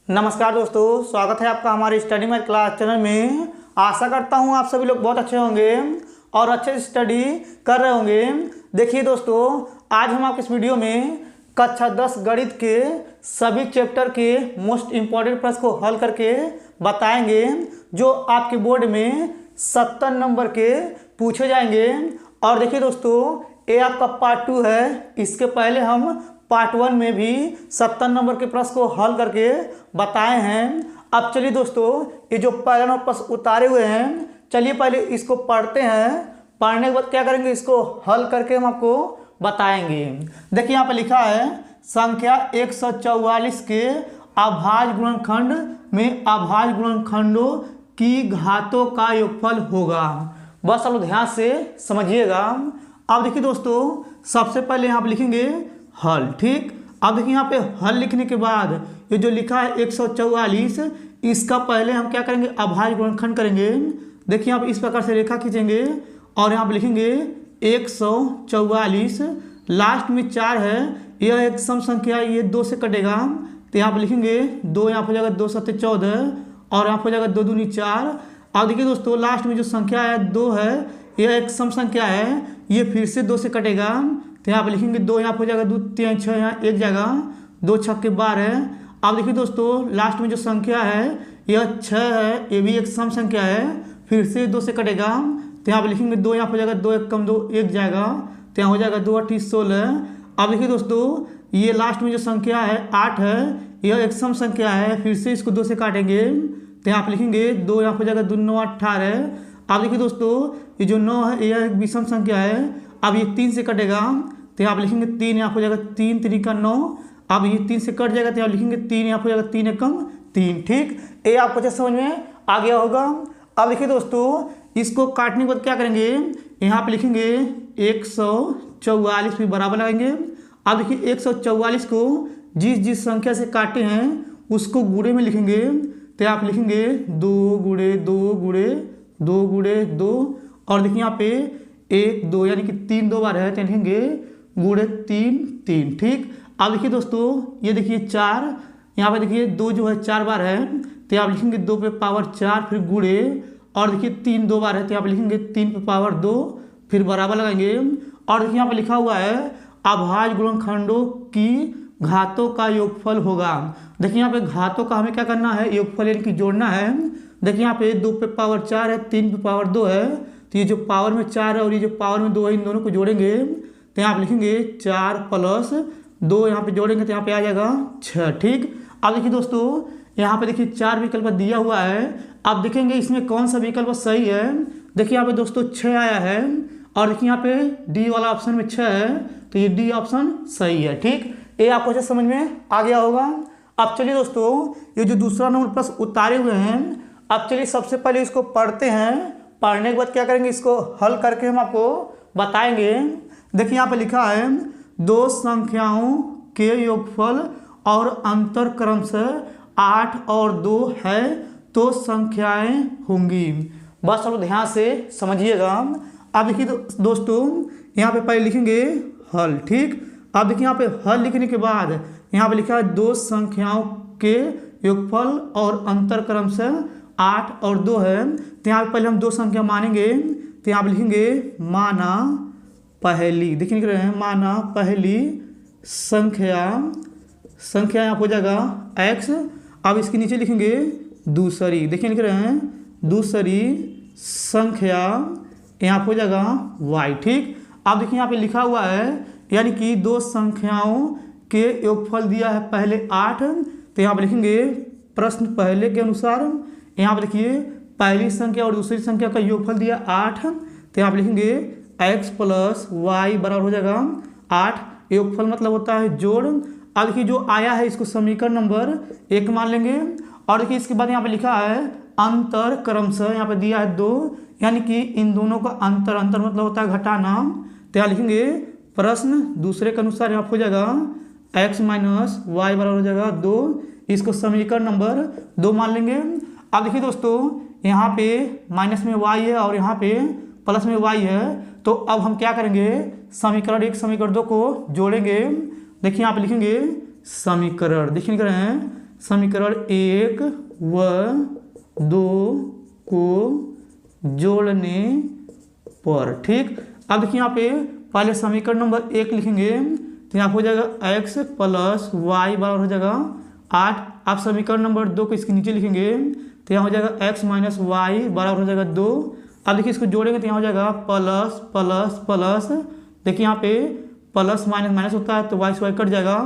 नमस्कार दोस्तों, स्वागत है आपका हमारे स्टडी मैथ क्लास चैनल में। आशा करता हूँ आप सभी लोग बहुत अच्छे होंगे और अच्छे से स्टडी कर रहे होंगे। देखिए दोस्तों, आज हम आपके इस वीडियो में कक्षा 10 गणित के सभी चैप्टर के मोस्ट इम्पॉर्टेंट प्रश्न को हल करके बताएंगे, जो आपके बोर्ड में 70 नंबर के पूछे जाएंगे। और देखिए दोस्तों, ये आपका पार्ट 2 है। इसके पहले हम पार्ट 1 में भी 70 नंबर के प्रश्न को हल करके बताए हैं। अब चलिए दोस्तों, ये जो पहला नंबर प्रश्न उतारे हुए हैं, चलिए पहले इसको पढ़ते हैं। पढ़ने के बाद क्या करेंगे, इसको हल करके हम आपको बताएंगे। देखिए यहाँ पे लिखा है, संख्या 144 के अभाज्य गुणनखंड में अभाज्य गुणनखंडों की घातों का योगफल होगा। बस आप लोग ध्यान से समझिएगा। अब देखिए दोस्तों, सबसे पहले यहाँ पे लिखेंगे हल। ठीक, अब देखिए यहाँ पे हल लिखने के बाद ये जो लिखा है 144, इसका पहले हम क्या करेंगे, अभाज्य गुणनखंड करेंगे। देखिए यहाँ पे इस प्रकार से रेखा खींचेंगे और यहाँ पे लिखेंगे 144, लास्ट में 4 है, यह एक सम संख्या, ये 2 से कटेगा तो यहाँ पे लिखेंगे 2, यहाँ पे हो जाएगा 2 7 14 और यहाँ पे हो जाएगा 2 दूनी 4। अब देखिए दोस्तों, लास्ट में जो संख्या है 2 है, यह एक सम संख्या है, ये फिर से 2 से कटेगा तो यहाँ पे लिखेंगे 2, यहाँ पे हो जाएगा 2 3 6, यहाँ एक जगह 2 6 12। अब देखिए दोस्तों, लास्ट में जो संख्या है यह 6 है, ये भी एक सम संख्या है, फिर से 2 से कटेगा तो यहाँ पे लिखेंगे 2, यहाँ पे हो जाएगा 2 1 कम 2 एक जाएगा तो यहाँ हो जाएगा 2 8 16। अब देखिए दोस्तों, ये लास्ट में जो संख्या है 8 है, यह एक सम संख्या है, फिर से इसको 2 से काटेंगे तो यहाँ पे लिखेंगे 2, यहाँ पे हो जाएगा 2 9 18। अब देखिए दोस्तों, ये जो 9 है यह एक विषम संख्या है, अब ये 3 से कटेगा तो यहाँ पे लिखेंगे 3, यहाँ पे हो जाएगा 3 3 का 9। अब ये 3 से कट जाएगा तो यहाँ लिखेंगे 3, यहाँ पे हो जाएगा 3 एकम 3। ठीक, ये आपको अच्छे समझ में आ गया होगा। अब देखिए दोस्तों, इसको काटने के बाद क्या करेंगे, यहाँ पे लिखेंगे 144 भी बराबर लगाएंगे। अब देखिए 144 को जिस संख्या से काटे हैं उसको गुणे में लिखेंगे तो आप लिखेंगे 2 गुणे 2 गुणे 2 गुणे 2 और देखिए यहाँ पे 1 2 यानी कि 3 2 बार है तो लिखेंगे गुणे 3 3। ठीक, अब देखिए दोस्तों, ये देखिए 4, यहाँ पे देखिए 2 जो है 4 बार है तो आप लिखेंगे 2 पे पावर 4 फिर गुणे, और देखिए 3 2 बार है तो आप लिखेंगे 3 पे पावर 2 फिर बराबर लगाएंगे। और देखिए यहाँ पे लिखा हुआ है अभाज्य गुणनखंडों की घातों का योगफल होगा। देखिए यहाँ पे घातों का हमें क्या करना है, योगफल यानी कि जोड़ना है। देखिए यहाँ पे 2 पे पावर 4 है, 3 पे पावर 2 है, तो ये जो पावर में 4 है और ये जो पावर में 2 है, इन दोनों को जोड़ेंगे तो यहाँ पे लिखेंगे 4 प्लस 2, यहाँ पे जोड़ेंगे तो यहाँ पे आ जाएगा 6। ठीक, अब देखिए दोस्तों, यहाँ पे देखिए 4 विकल्प दिया हुआ है। अब देखेंगे इसमें कौन सा विकल्प सही है। देखिए यहाँ पे दोस्तों 6 आया है और देखिए यहाँ पे डी वाला ऑप्शन में 6 है, तो ये डी ऑप्शन सही है। ठीक, ये आपको अच्छे समझ में आ गया होगा। अब चलिए दोस्तों, ये जो दूसरा नंबर प्रश्न उतारे हुए हैं, अब चलिए सबसे पहले इसको पढ़ते हैं। पढ़ने के बाद क्या करेंगे, इसको हल करके हम आपको बताएंगे। देखिए यहाँ पे लिखा है, 2 संख्याओं के योगफल और अंतर क्रमशः 8 और 2 है तो संख्याएं होंगी। बस आप ध्यान से समझिएगा। अब देखिए दोस्तों, यहाँ पे पहले लिखेंगे हल। ठीक, अब देखिए यहाँ पे हल लिखने के बाद यहाँ पे लिखा है 2 संख्याओं के योगफल और अंतर क्रमशः 8 और 2 है, तो यहाँ पे पहले हम 2 संख्या मानेंगे तो यहाँ पे लिखेंगे माना पहली। देखिए लिख रहे हैं माना पहली संख्या यहाँ हो जाएगा x। अब इसके नीचे लिखेंगे दूसरी, देखिए लिख रहे हैं दूसरी संख्या यहाँ हो जाएगा y। ठीक, अब देखिए यहाँ पे लिखा हुआ है, यानी कि 2 संख्याओं के योगफल दिया है पहले 8, तो यहाँ पे लिखेंगे प्रश्न पहले के अनुसार। यहाँ पे देखिए पहली संख्या और दूसरी संख्या का योगफल दिया 8, तो यहाँ पे लिखेंगे x प्लस वाई बराबर हो जाएगा 8। योगफल मतलब होता है जोड़। अब देखिए जो आया है इसको समीकरण नंबर 1 मान लेंगे। और देखिए इसके बाद यहाँ पे लिखा है अंतर क्रमशः, यहाँ पे दिया है 2, यानी कि इन दोनों का अंतर मतलब होता है घटाना, तो यहाँ लिखेंगे प्रश्न दूसरे के अनुसार यहाँ हो जाएगा x माइनस वाई बराबर हो जाएगा 2। इसको समीकरण नंबर 2 मान लेंगे। अब देखिए दोस्तों, यहाँ पे माइनस में y है और यहाँ पे प्लस में y है, तो अब हम क्या करेंगे, समीकरण 1 समीकरण 2 को जोड़ेंगे। देखिए यहाँ पे लिखेंगे समीकरण, देखिए लिख रहे हैं समीकरण 1 व 2 को जोड़ने पर। ठीक, अब देखिए यहाँ पे पहले समीकरण नंबर 1 लिखेंगे तो यहाँ हो जाएगा x प्लस वाई बराबर हो जाएगा 8। आप समीकरण नंबर 2 को इसके नीचे लिखेंगे तो यहाँ हो जाएगा x माइनस वाई बराबर हो जाएगा 2। अब देखिए इसको जोड़ेंगे तो यहाँ हो जाएगा प्लस प्लस प्लस, देखिए यहाँ पे प्लस माइनस माइनस होता है तो वाई से वाई कट जाएगा।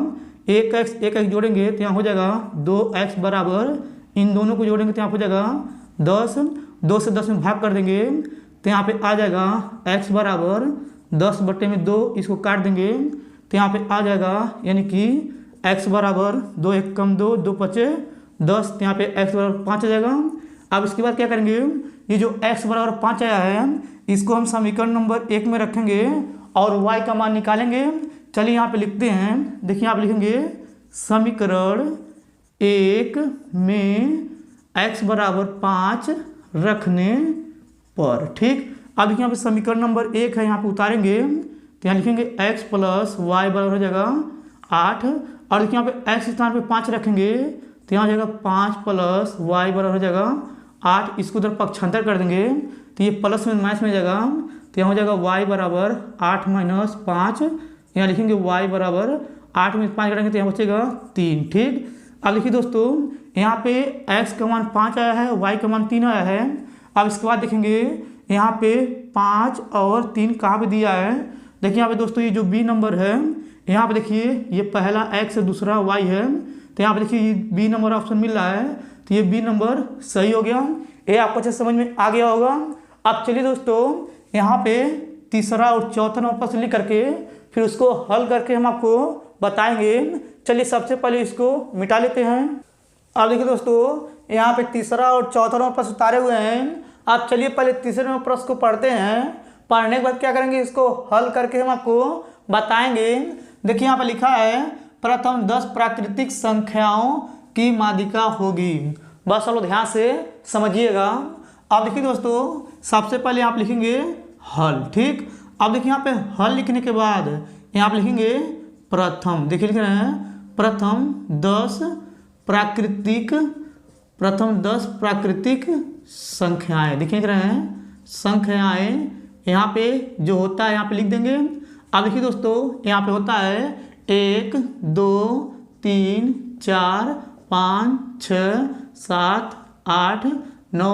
एक एक्स जोड़ेंगे तो यहाँ हो जाएगा 2x बराबर, इन दोनों को जोड़ेंगे तो यहाँ हो जाएगा 10, 2 से 10 में भाग कर देंगे तो यहाँ पे आ जाएगा x बराबर 10/2, इसको काट देंगे तो यहाँ पे आ जाएगा यानी कि x बराबर 2 1 कम 2 2 5 10, तो यहाँ पे x बराबर 5 आ जाएगा। अब इसके बाद क्या करेंगे, ये जो x बराबर 5 आया है इसको हम समीकरण नंबर 1 में रखेंगे और y का मान निकालेंगे। चलिए यहाँ पे लिखते हैं, देखिए आप लिखेंगे समीकरण 1 में x बराबर 5 रखने पर। ठीक, अब देखिए यहाँ पे समीकरण नंबर 1 है, यहाँ पे उतारेंगे तो यहाँ लिखेंगे x प्लस वाई बराबर हो जाएगा 8, और देखिए यहाँ पे x स्थान पे 5 रखेंगे तो यहाँ हो जाएगा 5 प्लस वाई बराबर हो जाएगा 8। इसको उधर पक्षांतर कर देंगे तो ये प्लस में माइनस में जाएगा तो यहाँ हो जाएगा y बराबर 8 माइनस 5, यहाँ लिखेंगे y बराबर 8 में 5 करेंगे तो यहाँ बचेगा 3। ठीक, अब देखिए दोस्तों यहाँ पे x का मान 5 आया है, y का मान 3 आया है। अब इसके बाद देखेंगे यहाँ पे 5 और 3 कहाँ पे दिया है, देखिए यहाँ पे दोस्तों ये जो b नंबर है यहाँ पे देखिए ये पहला x है दूसरा y है, तो यहाँ पे देखिए ये b नंबर ऑप्शन मिल रहा है तो ये b नंबर सही हो गया। ये आपको अच्छे समझ में आ गया होगा। अब चलिए दोस्तों यहाँ पे तीसरा और चौथा नंबर प्रश्न लिख करके फिर उसको हल करके हम आपको बताएंगे। चलिए सबसे पहले इसको मिटा लेते हैं। अब देखिए दोस्तों यहाँ पे तीसरा और चौथा नंबर प्रश्न उतारे हुए हैं। अब चलिए पहले तीसरे नंबर प्रश्न को पढ़ते हैं, पढ़ने के बाद क्या करेंगे इसको हल करके हम आपको बताएंगे। देखिए यहाँ पे लिखा है प्रथम 10 प्राकृतिक संख्याओं की माध्यिका होगी। बस चलो ध्यान से समझिएगा। अब देखिए दोस्तों सबसे पहले आप लिखेंगे हल। ठीक, अब देखिए यहाँ पे हल लिखने के बाद यहाँ पे लिखेंगे प्रथम, देखिए लिख रहे हैं प्रथम 10 प्राकृतिक संख्याएं, देखिए लिख रहे हैं संख्याएं, यहाँ पे जो होता है यहाँ पे लिख देंगे। अब देखिए दोस्तों यहाँ पे होता है 1 2 3 4 5 6 7 8 9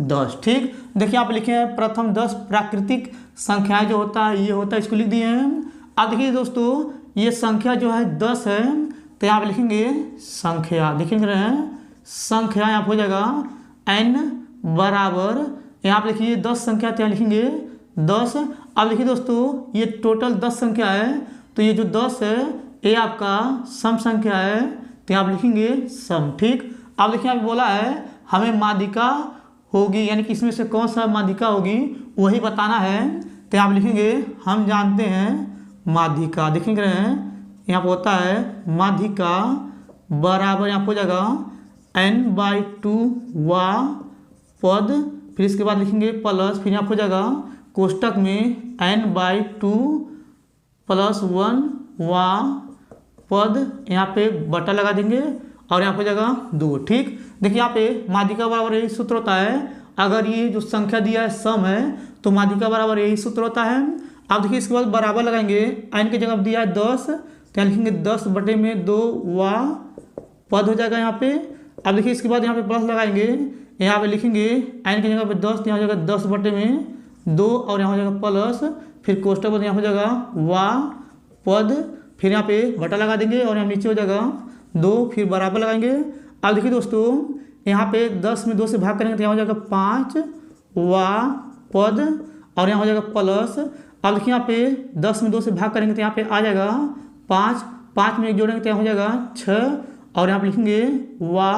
10। ठीक, देखिए यहाँ पे लिखे हैं प्रथम 10 प्राकृतिक संख्याएं जो होता है ये होता है, इसको लिख दिए हैं। अब देखिए दोस्तों ये संख्या जो है 10 है तो यहाँ पे लिखेंगे संख्या, देखिए लिख रहे हैं संख्या, यहाँ पे हो जाएगा n बराबर, यहाँ पे देखिए 10 संख्या तो यहाँ लिखेंगे 10। अब देखिए दोस्तों ये टोटल 10 संख्या है तो ये जो 10 है ये आपका सम संख्या है तो यहाँ पे लिखेंगे सम। ठीक, अब देखिए यहाँ पे बोला है हमें माध्यिका होगी, यानी कि इसमें से कौन सा माध्यिका होगी वही बताना है तो यहाँ पे लिखेंगे हम जानते हैं माध्यिका, देखें रहे हैं यहाँ पे होता है माध्यिका बराबर यहाँ पे हो जाएगा n/2 वा पद, फिर इसके बाद लिखेंगे प्लस, फिर यहाँ पे हो जाएगा कोष्टक में n/2 + 1 वा पद, यहाँ पे बटा लगा देंगे और यहाँ पे हो जाएगा 2। ठीक, देखिए यहाँ पे माध्यिका बराबर यही सूत्र होता है, अगर ये जो संख्या दिया है सम है तो माध्यिका बराबर यही सूत्र होता है। अब देखिए इसके बाद बराबर लगाएंगे, n की जगह दिया है 10 तो यहाँ लिखेंगे 10/2 वा पद हो जाएगा यहाँ पे। अब देखिए इसके बाद यहाँ पे प्लस लगाएंगे, यहाँ पे लिखेंगे n की जगह पे 10 तो यहाँ हो जाएगा 10/2 और यहाँ हो जाएगा प्लस, फिर कोष्टक में यहाँ हो जाएगा वा पद, फिर यहाँ पे बटा लगा देंगे और यहाँ नीचे हो जाएगा 2, फिर बराबर लगाएंगे। अब देखिए दोस्तों यहाँ पे 10 में 2 से भाग करेंगे तो यहाँ हो जाएगा 5 वा पद और यहाँ हो जाएगा प्लस। अब देखिए यहाँ पे 10 में 2 से भाग करेंगे तो यहाँ पे आ जाएगा 5, 5 में 1 जोड़ेंगे तो यहाँ हो जाएगा 6 और यहाँ पे लिखेंगे वा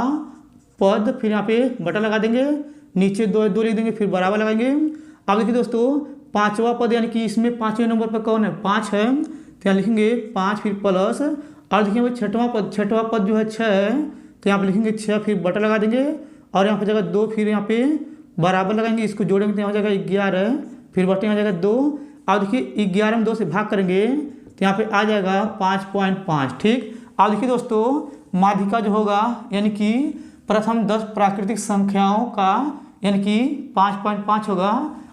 पद, फिर यहाँ पे बटा लगा देंगे, नीचे 2 लिख देंगे, फिर बराबर लगाएंगे। अब देखिए दोस्तों पांचवा पद यानी कि इसमें 5वें नंबर पर कौन है 5 है तो यहाँ लिखेंगे 5 फिर प्लस, और देखिए भाई छठवां पद जो है 6 है तो यहाँ पे लिखेंगे 6 फिर बटा लगा देंगे और यहाँ पे जगह 2 फिर यहाँ पे बराबर लगाएंगे, इसको जोड़ेंगे तो यहाँ हो जाएगा 11 फिर बटे यहाँ जाएगा 2। अब देखिए 11 में 2 से भाग करेंगे तो यहाँ पे आ जाएगा 5.5। ठीक, अब देखिए दोस्तों माध्यिका जो होगा यानी कि प्रथम 10 प्राकृतिक संख्याओं का यानी कि 5.5 होगा।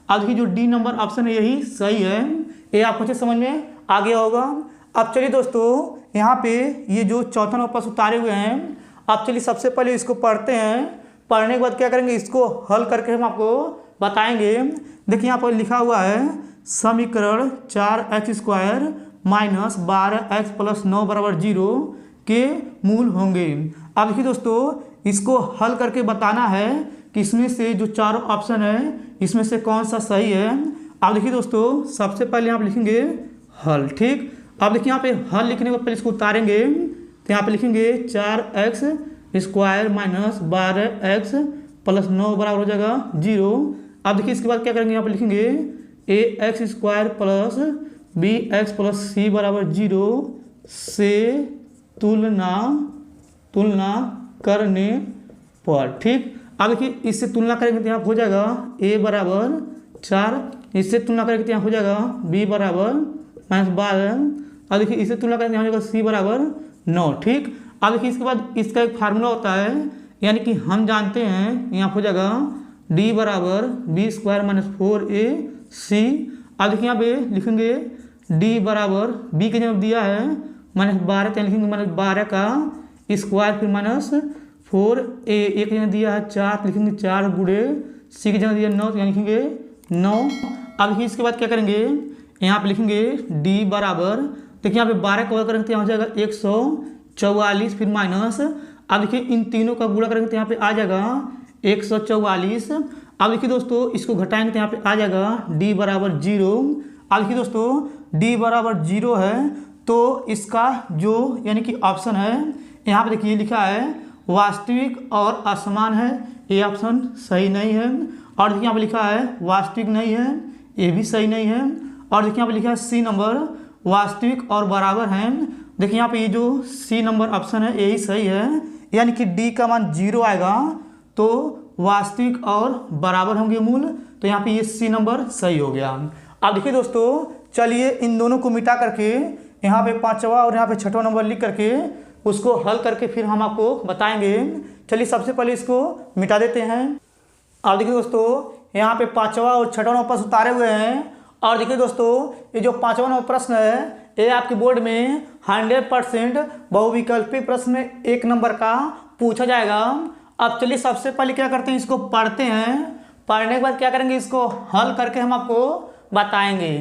अब देखिए जो डी नंबर ऑप्शन है यही सही है, ये आपको अच्छे समझ में आ गया होगा। अब चलिए दोस्तों यहाँ पे ये जो चौथा नंबर प्रश्न उतारे हुए हैं, अब चलिए सबसे पहले इसको पढ़ते हैं। पढ़ने के बाद क्या करेंगे, इसको हल करके हम आपको बताएंगे। देखिए यहाँ पर लिखा हुआ है समीकरण 4x² माइनस 12x प्लस 9 बराबर 0 के मूल होंगे। अब देखिए दोस्तों इसको हल करके बताना है कि इसमें से जो चारों ऑप्शन है इसमें से कौन सा सही है। अब देखिए दोस्तों सबसे पहले यहाँ पे लिखेंगे हल, ठीक। अब देखिए यहाँ पे हल लिखने के बाद पहले इसको उतारेंगे, तो यहाँ पे लिखेंगे 4x² माइनस 12x प्लस 9 बराबर हो जाएगा 0। अब देखिए इसके बाद क्या करेंगे, यहाँ पे लिखेंगे ax² plus bx plus c बराबर 0 से तुलना करने पर, ठीक। अब देखिए इससे तुलना करेंगे तो यहाँ हो जाएगा a बराबर 4, इससे तुलना करेंगे तो यहाँ हो जाएगा b बराबर -12। अब देखिए इससे तुलना करेंगे यहाँ हो जाएगा c बराबर 9, ठीक। अब देखिए इसके बाद इसका एक फार्मूला होता है, यानी कि हम जानते हैं यहाँ हो जाएगा d बराबर b² माइनस 4ac। अब देखिए यहाँ पे लिखेंगे d बराबर b के जगह दिया है -12, तो लिखेंगे -12 का स्क्वायर फिर -4a, एक जगह दिया है 4, तो लिखेंगे 4 गुणे c की जगह दिया 9, तो यहाँ लिखेंगे 9। अब देखिए इसके बाद क्या करेंगे, यहाँ पे लिखेंगे d बराबर, देखिए यहाँ पे 12 का गुणा करेंगे तो यहाँ हो जाएगा 144 फिर माइनस, अब देखिए इन तीनों का गुणा करेंगे तो यहाँ पे आ जाएगा 144। अब देखिए दोस्तों इसको घटाएंगे तो यहाँ पे आ जाएगा d बराबर 0। अब देखिए दोस्तों d बराबर 0 है तो इसका जो यानी कि ऑप्शन है यहाँ पे देखिए लिखा है वास्तविक और असमान है, ये ऑप्शन सही नहीं है। और देखिए यहाँ पे लिखा है वास्तविक नहीं है, ये भी सही नहीं है। और देखिए यहाँ पे लिखा है सी नंबर वास्तविक और बराबर है। देखिए यहाँ पे ये जो सी नंबर ऑप्शन है यही सही है, यानी कि डी का मान 0 आएगा तो वास्तविक और बराबर होंगे मूल, तो यहाँ पे ये सी नंबर सही हो गया। अब देखिए दोस्तों चलिए इन दोनों को मिटा करके यहाँ पे 5वां और यहाँ पे 6वां नंबर लिख करके उसको हल करके फिर हम आपको बताएंगे। चलिए सबसे पहले इसको मिटा देते हैं। अब देखिए दोस्तों यहाँ पे 5वां और 6वां नंबर प्रश्न उतारे हुए हैं। और देखिए दोस्तों ये जो 5वां नंबर प्रश्न है ये आपके बोर्ड में 100% बहुविकल्पी प्रश्न में 1 नंबर का पूछा जाएगा। अब चलिए सबसे पहले क्या करते हैं, इसको पढ़ते हैं। पढ़ने के बाद क्या करेंगे, इसको हल करके हम आपको बताएंगे।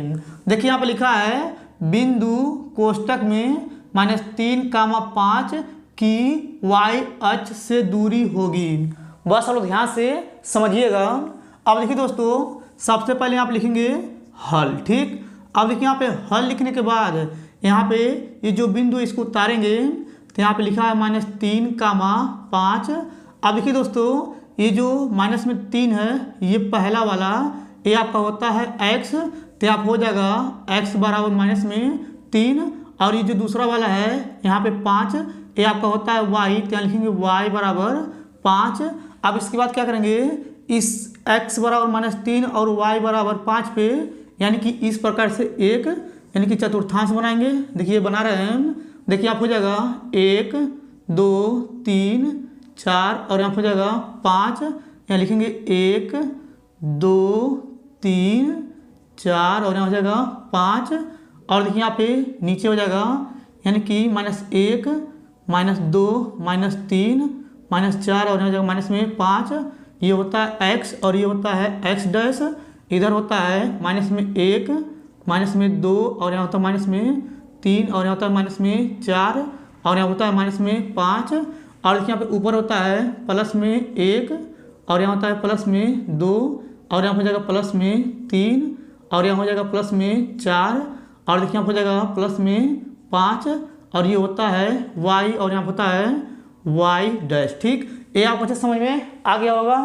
देखिए यहाँ पे लिखा है बिंदु कोष्टक में -3,5 की y अक्ष से दूरी होगी। बस आप लोग ध्यान से समझिएगा। अब देखिए दोस्तों सबसे पहले आप लिखेंगे हल, ठीक। अब देखिए यहाँ पे हल लिखने के बाद यहाँ पे ये जो बिंदु इसको उतारेंगे तो यहाँ पे लिखा है -3,5। अब देखिए दोस्तों ये जो माइनस में 3 है ये पहला वाला ये आपका होता है x, तो आप हो जाएगा x बराबर माइनस में 3। और ये जो दूसरा वाला है यहाँ पे 5 ये आपका होता है y, तो यहाँ लिखेंगे y बराबर 5। अब इसके बाद क्या करेंगे, इस x बराबर -3 और y बराबर 5 पे यानी कि इस प्रकार से एक यानी कि चतुर्थांश बनाएंगे। देखिए बना रहे हैं, देखिए आप हो जाएगा 1 2 3 4 और यहाँ हो जाएगा 5, यहाँ लिखेंगे 1 2 3 4 और यहाँ हो जाएगा 5। और देखिए यहाँ पे नीचे हो जाएगा यानी कि -1 -2 -3 -4 और यहाँ हो जाएगा -5। ये होता है x और ये होता है x डैश, इधर होता है -1 -2 और यहाँ होता है -3 और यहाँ होता है -4 और यहाँ होता है -5। और देखिए यहाँ पे ऊपर होता है +1 और यहाँ होता है +2 और यहाँ हो जाएगा +3 और यहाँ हो जाएगा +4 और देखिए यहाँ हो जाएगा +5 और ये होता है y और यहाँ होता है y डैश, ठीक। ये आपको अच्छे समझ में आ गया होगा।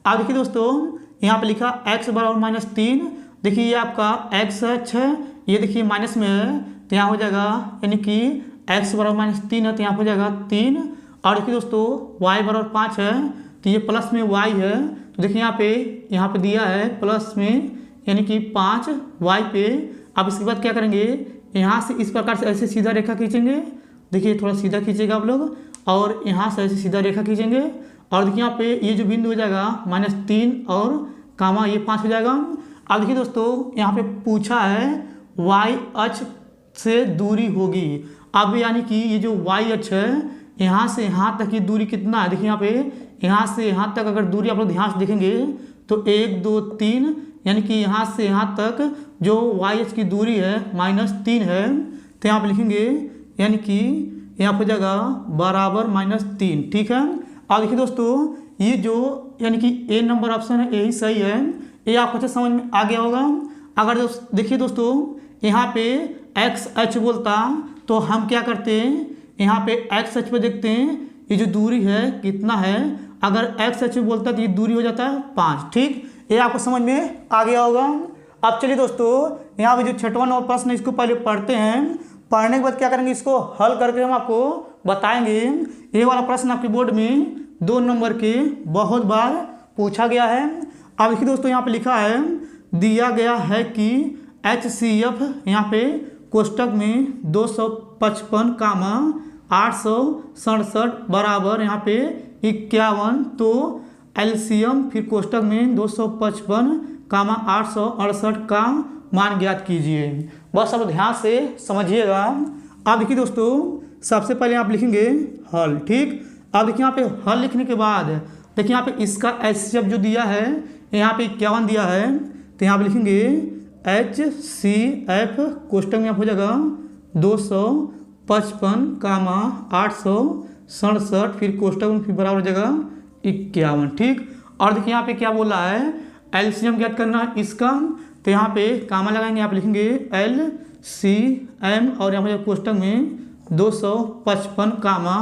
अब देखिए दोस्तों यहाँ पे लिखा x बराबर -3, देखिए ये आपका x अक्ष है, ये देखिए माइनस में है तो यहाँ हो जाएगा यानी कि x बराबर -3 है तो यहाँ हो जाएगा 3। और देखिए दोस्तों y बराबर 5 है तो ये प्लस में y है, तो देखिए यहाँ पे दिया है प्लस में यानी कि 5 y पे। अब इसके बाद क्या करेंगे, यहाँ से इस प्रकार से ऐसे सीधा रेखा खींचेंगे, देखिए थोड़ा सीधा खींचेगा आप लोग। और यहाँ से ऐसे सीधा रेखा खींचेंगे और देखिए यहाँ पे ये जो बिंदु हो जाएगा -3 और कामा ये 5 हो जाएगा। अब देखिए दोस्तों यहाँ पे पूछा है y अक्ष से दूरी होगी। अब यानी कि ये जो y अक्ष है यहाँ से यहाँ तक की दूरी कितना है, देखिए यहाँ पे यहाँ से यहाँ तक अगर दूरी आप लोग ध्यान से देखेंगे तो 1 2 3 यानी कि यहाँ से यहाँ तक जो y अक्ष की दूरी है -3 है। तो यहाँ पे लिखेंगे यानी कि यहाँ हो जाएगा बराबर -3। ठीक है। अब देखिए दोस्तों ये जो यानी कि ए नंबर ऑप्शन है यही सही है, ये आपको अच्छे समझ में आ गया होगा। अगर देखिए दोस्तों यहाँ पे एक्स अक्ष बोलता तो हम क्या करते हैं, यहाँ पे एक्स अक्ष पे देखते हैं ये जो दूरी है कितना है। अगर एक्स अक्ष बोलता तो ये दूरी हो जाता है 5। ठीक, ये आपको समझ में आ गया होगा। अब चलिए दोस्तों यहाँ पे जो छठवां नंबर प्रश्न इसको पहले पढ़ते हैं, पढ़ने के बाद क्या करेंगे इसको हल करके हम आपको बताएंगे। ये वाला प्रश्न आपके बोर्ड में 2 नंबर के बहुत बार पूछा गया है। अब देखिए दोस्तों यहाँ पे लिखा है दिया गया है कि HCF यहाँ पे कोष्टक में 255 कामा 867 बराबर यहाँ पे 51। तो एलसीएम फिर कोष्टक में 255 कामा 868 का मान ज्ञात कीजिए। बस अब ध्यान से समझिएगा। अब देखिए दोस्तों सबसे पहले आप लिखेंगे हल। ठीक, अब देखिए यहाँ पे हल लिखने के बाद देखिए यहाँ पे इसका HCF जो दिया है यहाँ पे 51 दिया है। तो यहाँ पे लिखेंगे HCF कोष्टक में हो जाएगा 255 कामा 867 फिर कोष्टक में फिर बराबर हो जाएगा 51। ठीक, और देखिए यहाँ पे क्या बोला है एलसीएम ज्ञात करना है इसका। तो यहाँ पे कामा लगाएंगे, यहाँ पे लिखेंगे LCM और यहाँ पे कोष्टक में 255 कामा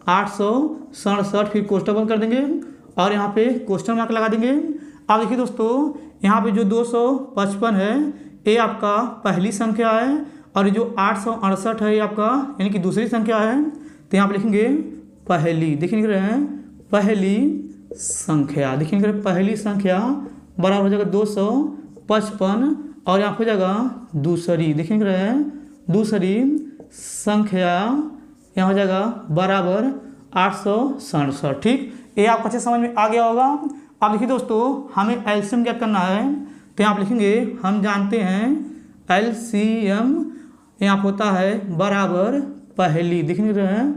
867 फिर कोष्टक बंद कर देंगे और यहाँ पे क्वेश्चन मार्क लगा देंगे। अब देखिए दोस्तों यहाँ पे जो 255 है ये आपका पहली संख्या है और जो 868 है ये आपका यानी कि दूसरी संख्या है। तो यहाँ पे लिखेंगे पहली, देखिए लिख रहे हैं पहली संख्या, देखिए लिख रहे हैं पहली संख्या बराबर हो जाएगा 255 और यहाँ हो जाएगा दूसरी, देखिए लिख रहे हैं दूसरी संख्या यहाँ हो जाएगा बराबर 867। ठीक, ये आपको अच्छे समझ में आ गया होगा। अब देखिए दोस्तों हमें एलसीएम ज्ञात करना है। तो यहाँ पे लिखेंगे हम जानते हैं एलसीएम यहाँ होता है बराबर पहली, देखिए रहे हैं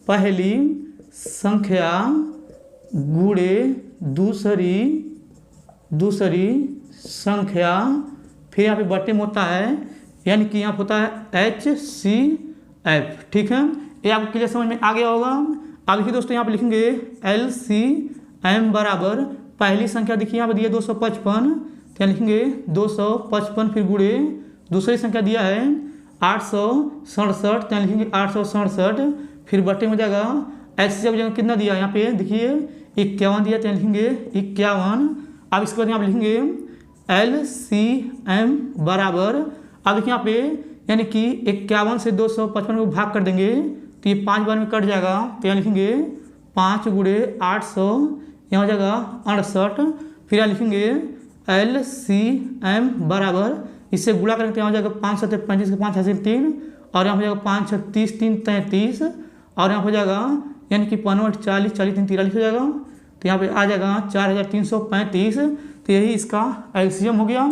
पहली संख्या गुणे दूसरी संख्या फिर यहाँ पे बटे में होता है यानी कि यहाँ होता है HCF। ठीक है, ये आपको क्लियर समझ में आ गया होगा। अब देखिए दोस्तों यहाँ पे लिखेंगे LCM बराबर पहली संख्या देखिए यहाँ पे दिया 255, तो लिखेंगे 255 फिर गुणे दूसरी संख्या दिया है 867, तो लिखेंगे 867 फिर बटे में जाएगा HCF जगह कितना दिया यहाँ पे देखिए 51 दिया, तो लिखेंगे 51। अब इसके बाद यहाँ पे लिखेंगे LCM बराबर अब देखिए यहाँ पे यानी कि 51 से 255 को भाग कर देंगे तो ये 5 बार में कट जाएगा। तो यहाँ लिखेंगे 5 गुणे 800 यहाँ हो जाएगा 68 फिर यहाँ लिखेंगे LCM बराबर इससे गुणा करेंगे तो यहाँ हो जाएगा 5 7 35 के 5 हासिल 3 और यहाँ हो जाएगा 5 6 30 3 33 और यहाँ हो जाएगा यानी कि 5 40 40 3 43 हो जाएगा। तो यहाँ पे आ जाएगा 4335। तो यही इसका एलसीएम हो गया।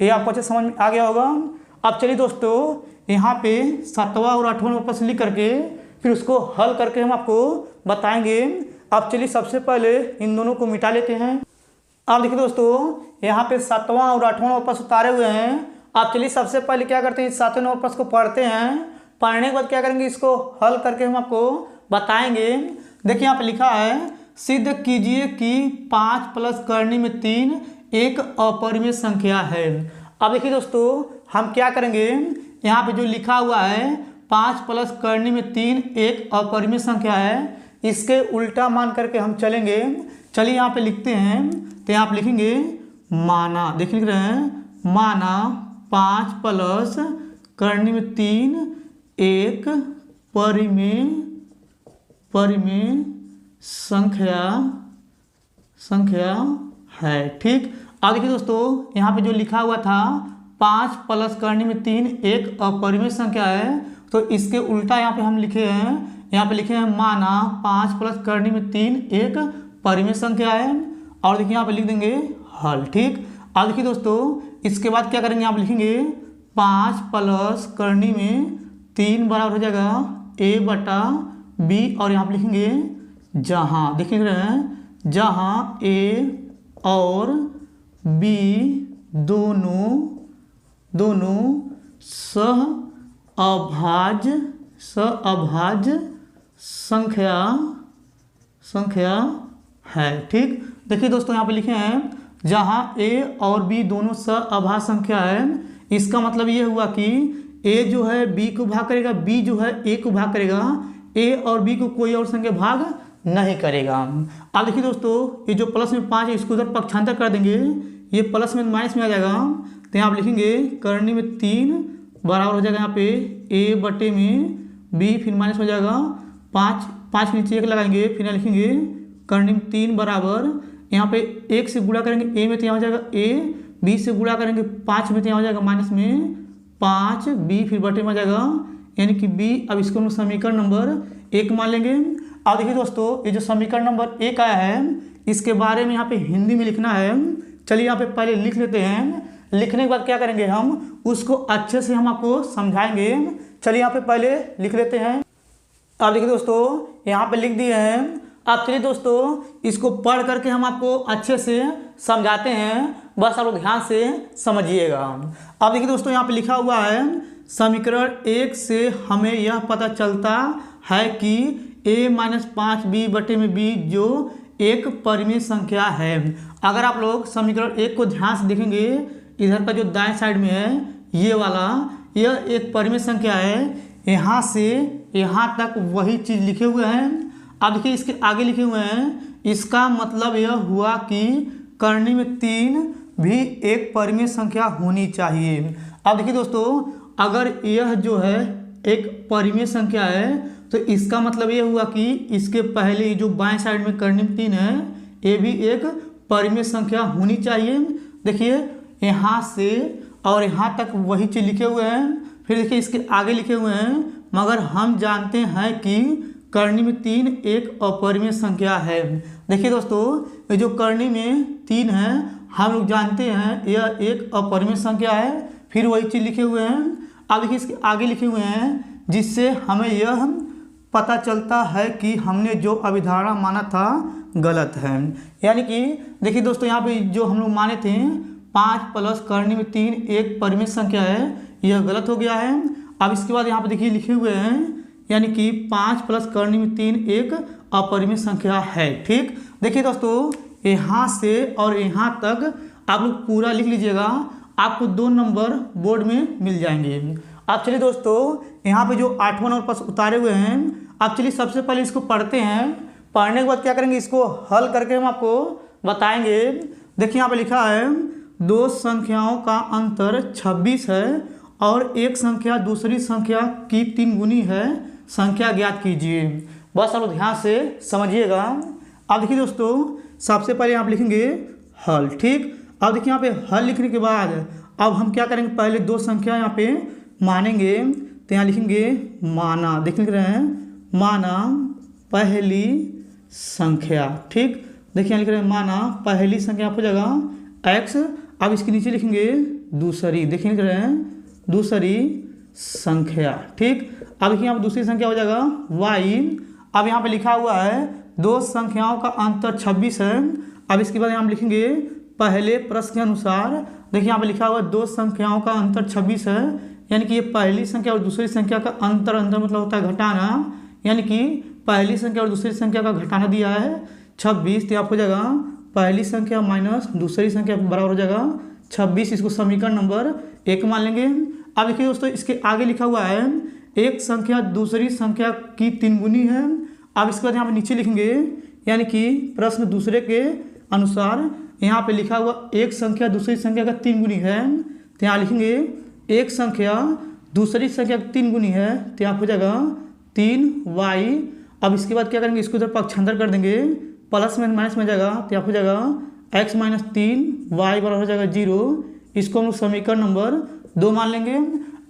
ये आपको अच्छे समझ में आ गया होगा। अब चलिए दोस्तों यहाँ पे 7वां और 8वां नंबर प्रश्न लिख करके फिर उसको हल करके हम आपको बताएंगे। अब चलिए सबसे पहले इन दोनों को मिटा लेते हैं। अब देखिए दोस्तों यहाँ पे 7वां और 8वां नंबर प्रश्न उतारे हुए हैं। अब चलिए सबसे पहले क्या करते हैं 7वें नंबर प्रश्न को पढ़ते हैं, पढ़ने के बाद क्या करेंगे इसको हल करके हम आपको बताएंगे। देखिए यहाँ पे लिखा है सिद्ध कीजिए कि 5 प्लस करनी में 3 एक अपरिमेय संख्या है। अब देखिए दोस्तों हम क्या करेंगे यहाँ पे जो लिखा हुआ है 5 प्लस करनी में 3 एक अपरिमेय संख्या है, इसके उल्टा मान करके हम चलेंगे। चलिए यहाँ पे लिखते हैं। तो यहाँ पे लिखेंगे माना, देख लिख रहे हैं माना 5 प्लस करनी में 3 एक परिमेय संख्या है। ठीक, अब देखिए दोस्तों यहाँ पे जो लिखा हुआ था 5 प्लस करनी में 3 एक अपरिमेय संख्या है, तो इसके उल्टा यहाँ पे हम लिखे हैं यहाँ पे लिखे हैं माना 5 प्लस करनी में 3 एक परिमेय संख्या है। और देखिए यहाँ पे लिख देंगे हल। ठीक, अब देखिए दोस्तों इसके बाद क्या करेंगे, यहाँ पे लिखेंगे 5 प्लस करनी में 3 बराबर हो जाएगा a बटा b, और यहाँ पे लिखेंगे जहाँ, देख रहे हैं जहाँ a और b दोनों अभाज्य संख्या है। ठीक, देखिए दोस्तों यहाँ पे लिखे हैं जहाँ a और b दोनों अभाज्य संख्या है। इसका मतलब ये हुआ कि a जो है b को भाग करेगा, b जो है a को भाग करेगा, a और b को कोई और संख्या भाग नहीं करेगा। अब देखिए दोस्तों ये जो प्लस में 5 है इसको उधर पक्षांतर कर देंगे, ये प्लस में माइनस में आ जाएगा। तो यहाँ पे लिखेंगे करनी में 3 बराबर हो जाएगा यहाँ पे a बटे में b, फिर माइनस हो जाएगा 5 नीचे 1 लगाएंगे, फिर यहाँ लिखेंगे करनी में 3 बराबर यहाँ पे 1 से गुणा करेंगे a में, तो यहाँ हो जाएगा a, b से गुणा करेंगे 5 में, तो यहाँ हो जाएगा माइनस में 5 b, फिर बटे में आ जाएगा यानी कि b। अब इसको हम समीकरण नंबर 1 मान लेंगे। अब देखिए दोस्तों ये जो समीकरण नंबर 1 आया है इसके बारे में यहाँ पे हिंदी में लिखना है। चलिए यहाँ पे पहले लिख लेते हैं, लिखने के बाद क्या करेंगे हम उसको अच्छे से हम आपको समझाएंगे। चलिए यहाँ पे पहले लिख लेते हैं। अब देखिए दोस्तों यहाँ पे लिख दिए हैं। अब चलिए दोस्तों इसको पढ़ करके हम आपको अच्छे से समझाते हैं, बस आप लोग ध्यान से समझिएगा। अब देखिए दोस्तों यहाँ पे लिखा हुआ है समीकरण 1 से हमें यह पता चलता है कि a माइनस 5b बटे में b जो एक परिमेय संख्या है। अगर आप लोग समीकरण 1 को ध्यान से देखेंगे, इधर का जो दाएं साइड में है ये वाला, यह एक परिमेय संख्या है। यहाँ से यहाँ तक वही चीज़ लिखे हुए हैं। अब देखिए इसके आगे लिखे हुए हैं, इसका मतलब यह हुआ कि करनी में 3 भी एक परिमेय संख्या होनी चाहिए। अब देखिए दोस्तों अगर यह जो है एक परिमेय संख्या है तो इसका मतलब यह हुआ कि इसके पहले जो बाएं साइड में करनी में 3 है ये भी एक परिमेय संख्या होनी चाहिए। देखिए यहाँ से और यहाँ तक वही चीज़ लिखे हुए हैं। फिर देखिए इसके आगे लिखे हुए हैं मगर हम जानते हैं कि करनी में 3 एक अपरिमेय संख्या है। देखिए दोस्तों ये जो करनी में 3 है हम लोग जानते हैं यह एक अपरिमेय संख्या है। फिर वही चीज़ लिखे हुए हैं। अब देखिए इसके आगे लिखे हुए हैं जिससे हमें यह पता चलता है कि हमने जो अभिधारणा माना था गलत है। यानी कि देखिए दोस्तों यहाँ पे जो हम लोग माने थे 5 प्लस करनी में 3 एक परिमेय संख्या है, यह गलत हो गया है। अब इसके बाद यहाँ पे देखिए लिखे हुए हैं यानी कि 5 प्लस करनी में 3 एक अपरिमेय संख्या है। ठीक, देखिए दोस्तों यहाँ से और यहाँ तक आप लोग पूरा लिख लीजिएगा, आपको 2 नंबर बोर्ड में मिल जाएंगे। अब चलिए दोस्तों यहाँ पे जो 8वां नंबर पर उतारे हुए हैं, अब चलिए सबसे पहले इसको पढ़ते हैं। पढ़ने के बाद क्या करेंगे इसको हल करके हम आपको बताएंगे। देखिए यहाँ पे लिखा है 2 संख्याओं का अंतर 26 है और एक संख्या दूसरी संख्या की 3 गुनी है, संख्या ज्ञात कीजिए। बस आप ध्यान से समझिएगा। अब देखिए दोस्तों सबसे पहले आप लिखेंगे हल। ठीक, अब देखिए यहाँ पे हल लिखने के बाद अब हम क्या करेंगे, पहले 2 संख्या यहाँ पे मानेंगे। तो यहाँ लिखेंगे माना, देख लिख रहे हैं माना पहली संख्या। ठीक, देखिए यहाँ लिख रहे हैं माना पहली संख्या हो जाएगा x। अब इसके नीचे लिखेंगे दूसरी, देखिए लिख रहे हैं दूसरी संख्या। ठीक, अब देखिए यहाँ पे दूसरी संख्या हो जाएगा y। अब यहाँ पे लिखा हुआ है 2 संख्याओं का अंतर 26 है। अब इसके बाद यहाँ हम लिखेंगे पहले प्रश्न के अनुसार। देखिए यहाँ पे लिखा हुआ 2 संख्याओं का अंतर 26 है, यानी कि ये पहली संख्या और दूसरी संख्या का अंतर मतलब होता है घटाना, यानी कि पहली संख्या और दूसरी संख्या का घटाना दिया है 26। तो आप हो जाएगा पहली संख्या माइनस दूसरी संख्या बराबर हो जाएगा 26। इसको समीकरण नंबर 1 मान लेंगे। अब देखिए दोस्तों इसके आगे लिखा हुआ है एक संख्या दूसरी संख्या की 3 गुनी है। अब इसके बाद यहाँ पे नीचे लिखेंगे यानी कि प्रश्न दूसरे के अनुसार यहाँ पे लिखा हुआ एक संख्या दूसरी संख्या का 3 गुनी है। तो यहाँ लिखेंगे एक संख्या दूसरी संख्या का 3 गुनी है, तो यहाँ हो जाएगा 3y। अब इसके बाद क्या करेंगे, इसको इधर पक्षांतर कर देंगे, प्लस में माइनस में जाएगा, तो यहाँ हो जाएगा x माइनस 3 y बराबर हो जाएगा 0। इसको हम लोग समीकरण नंबर 2 मान लेंगे।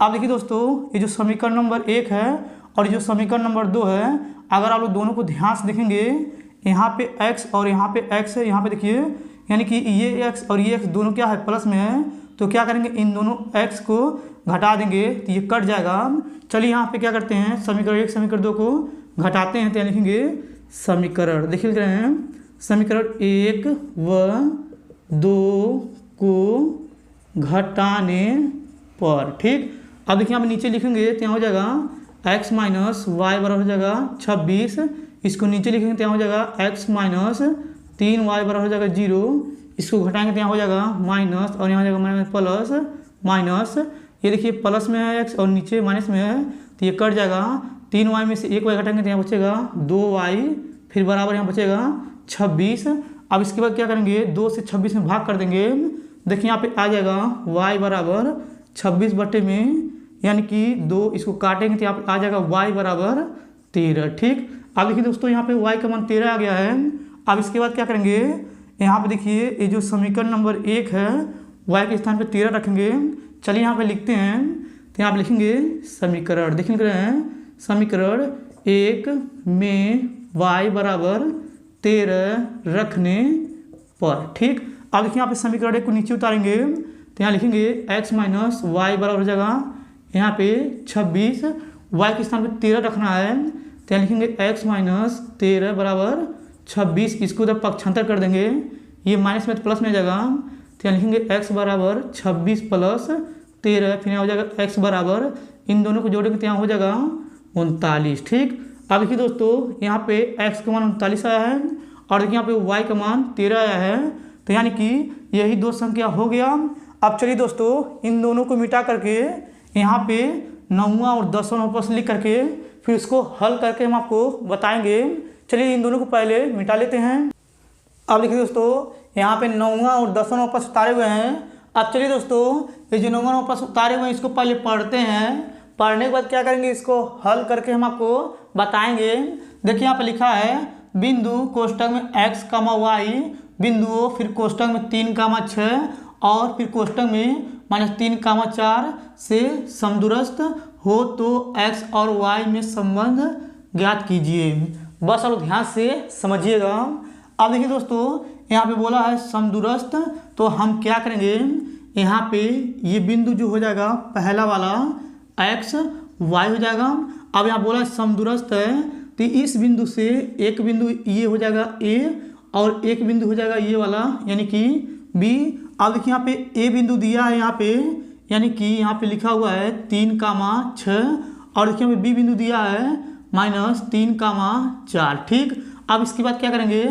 अब देखिए दोस्तों ये जो समीकरण नंबर 1 है और जो समीकरण नंबर 2 है, अगर आप लोग दोनों को ध्यान से देखेंगे, यहाँ पे x और यहाँ पे x है, यहाँ पे देखिए, यानी कि ये x और ये x दोनों क्या है, प्लस में है। तो क्या करेंगे, इन दोनों x को घटा देंगे तो ये कट जाएगा। चलिए यहाँ पे क्या करते हैं, समीकरण 1 समीकरण 2 को घटाते हैं, तो यहाँ लिखेंगे समीकरण, देख रहे हैं, समीकरण 1 व 2 को घटाने पर। ठीक, अब देखिए यहाँ पे नीचे लिखेंगे तो यहाँ हो जाएगा x माइनस वाई बराबर हो जाएगा 26। इसको नीचे लिखेंगे तो यहाँ हो जाएगा x माइनस 3y बराबर हो जाएगा 0। इसको घटाएंगे तो यहाँ हो जाएगा माइनस, और यहाँ हो जाएगा माइनस प्लस माइनस। ये देखिए प्लस में है x और नीचे माइनस में है, तो ये कट जाएगा। 3y में से 1y घटाएंगे तो यहाँ बचेगा 2y, फिर बराबर यहाँ बचेगा 26। अब इसके बाद क्या करेंगे, 2 से 26 में भाग कर देंगे। देखिए यहाँ पे आ जाएगा y बराबर 26 बटे में, यानी कि 2, इसको काटेंगे तो यहाँ पे आ जाएगा y बराबर 13। ठीक, अब देखिए दोस्तों यहाँ पे y का मान 13 आ गया है। अब इसके बाद क्या करेंगे, यहाँ पे देखिए ये जो समीकरण नंबर 1 है, y के स्थान पे 13 रखेंगे। चलिए यहाँ पे लिखते हैं, तो यहाँ पे लिखेंगे समीकरण, देख रहे हैं, समीकरण 1 में y बराबर 13 रखने पर। ठीक, अब देखिए यहाँ पे समीकरण 1 को नीचे उतारेंगे, तो यहाँ लिखेंगे x माइनस वाई बराबर हो जाएगा यहाँ पे 26, y के स्थान पे 13 रखना है, तो यहाँ लिखेंगे x माइनस 13 बराबर 26। इसको जब पक्षांतर कर देंगे, ये माइनस में तो प्लस में जाएगा, तो यहाँ लिखेंगे x बराबर 26 प्लस 13, फिर यहाँ हो जाएगा x बराबर, इन दोनों को जोड़ेंगे तो यहाँ हो जाएगा 39। ठीक, अब देखिए दोस्तों यहाँ पे x का मान 39 आया है, और देखिए यहाँ पे y का मान 13 आया है, तो यानी कि यही दो संख्या हो गया। अब चलिए दोस्तों इन दोनों को मिटा करके यहाँ पे 9वां और 10वां वापस लिख करके फिर उसको हल करके हम आपको बताएंगे। चलिए इन दोनों को पहले मिटा लेते हैं। अब देखिए दोस्तों यहाँ पे 9वां और 10वां वापस उतारे हुए हैं। अब चलिए दोस्तों ये जो 9वां वापस उतारे हुए हैं इसको पहले पढ़ते हैं, पढ़ने के बाद क्या करेंगे, इसको हल करके हम आपको बताएंगे। देखिए यहाँ पे लिखा है बिंदु कोष्टक में x, y बिंदुओं, फिर कोष्टक में 3, 6 और फिर कोष्टक में -3, 4 से समदूरस्थ हो तो x और y में संबंध ज्ञात कीजिए। बस आप ध्यान से समझिएगा। अब देखिए दोस्तों यहाँ पे बोला है समदूरस्थ, तो हम क्या करेंगे, यहाँ पे ये बिंदु जो हो जाएगा पहला वाला x y हो जाएगा। अब यहाँ बोला समदूरस्थ है, तो इस बिंदु से एक बिंदु ये हो जाएगा a और एक बिंदु हो जाएगा ये वाला यानी कि b। अब देखिए यहाँ पे a बिंदु दिया है यहाँ पे, यानी कि यहाँ पे लिखा हुआ है 3, 6 और देखिए यहाँ पे b बिंदु दिया है -3, 4। ठीक, अब इसके बाद क्या करेंगे,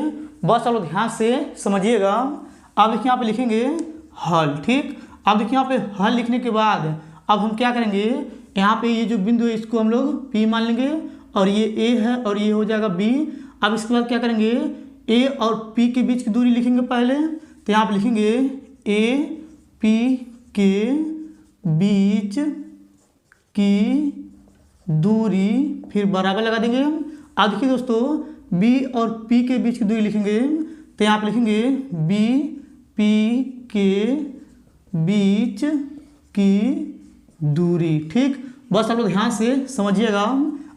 बस आप लोग ध्यान से समझिएगा। अब देखिए यहाँ पे लिखेंगे हल। ठीक, अब देखिए यहाँ पे हल लिखने के बाद अब हम क्या करेंगे, यहाँ पे ये जो बिंदु है इसको हम लोग P मान लेंगे और ये A है और ये हो जाएगा B। अब इसके बाद क्या करेंगे, A और P के बीच की दूरी लिखेंगे पहले, तो यहाँ पे लिखेंगे A P के बीच की दूरी, फिर बराबर लगा देंगे। अब देखिए दोस्तों B और P के बीच की दूरी लिखेंगे, तो यहाँ पे लिखेंगे B P के बीच की दूरी। ठीक, बस आप लोग ध्यान से समझिएगा।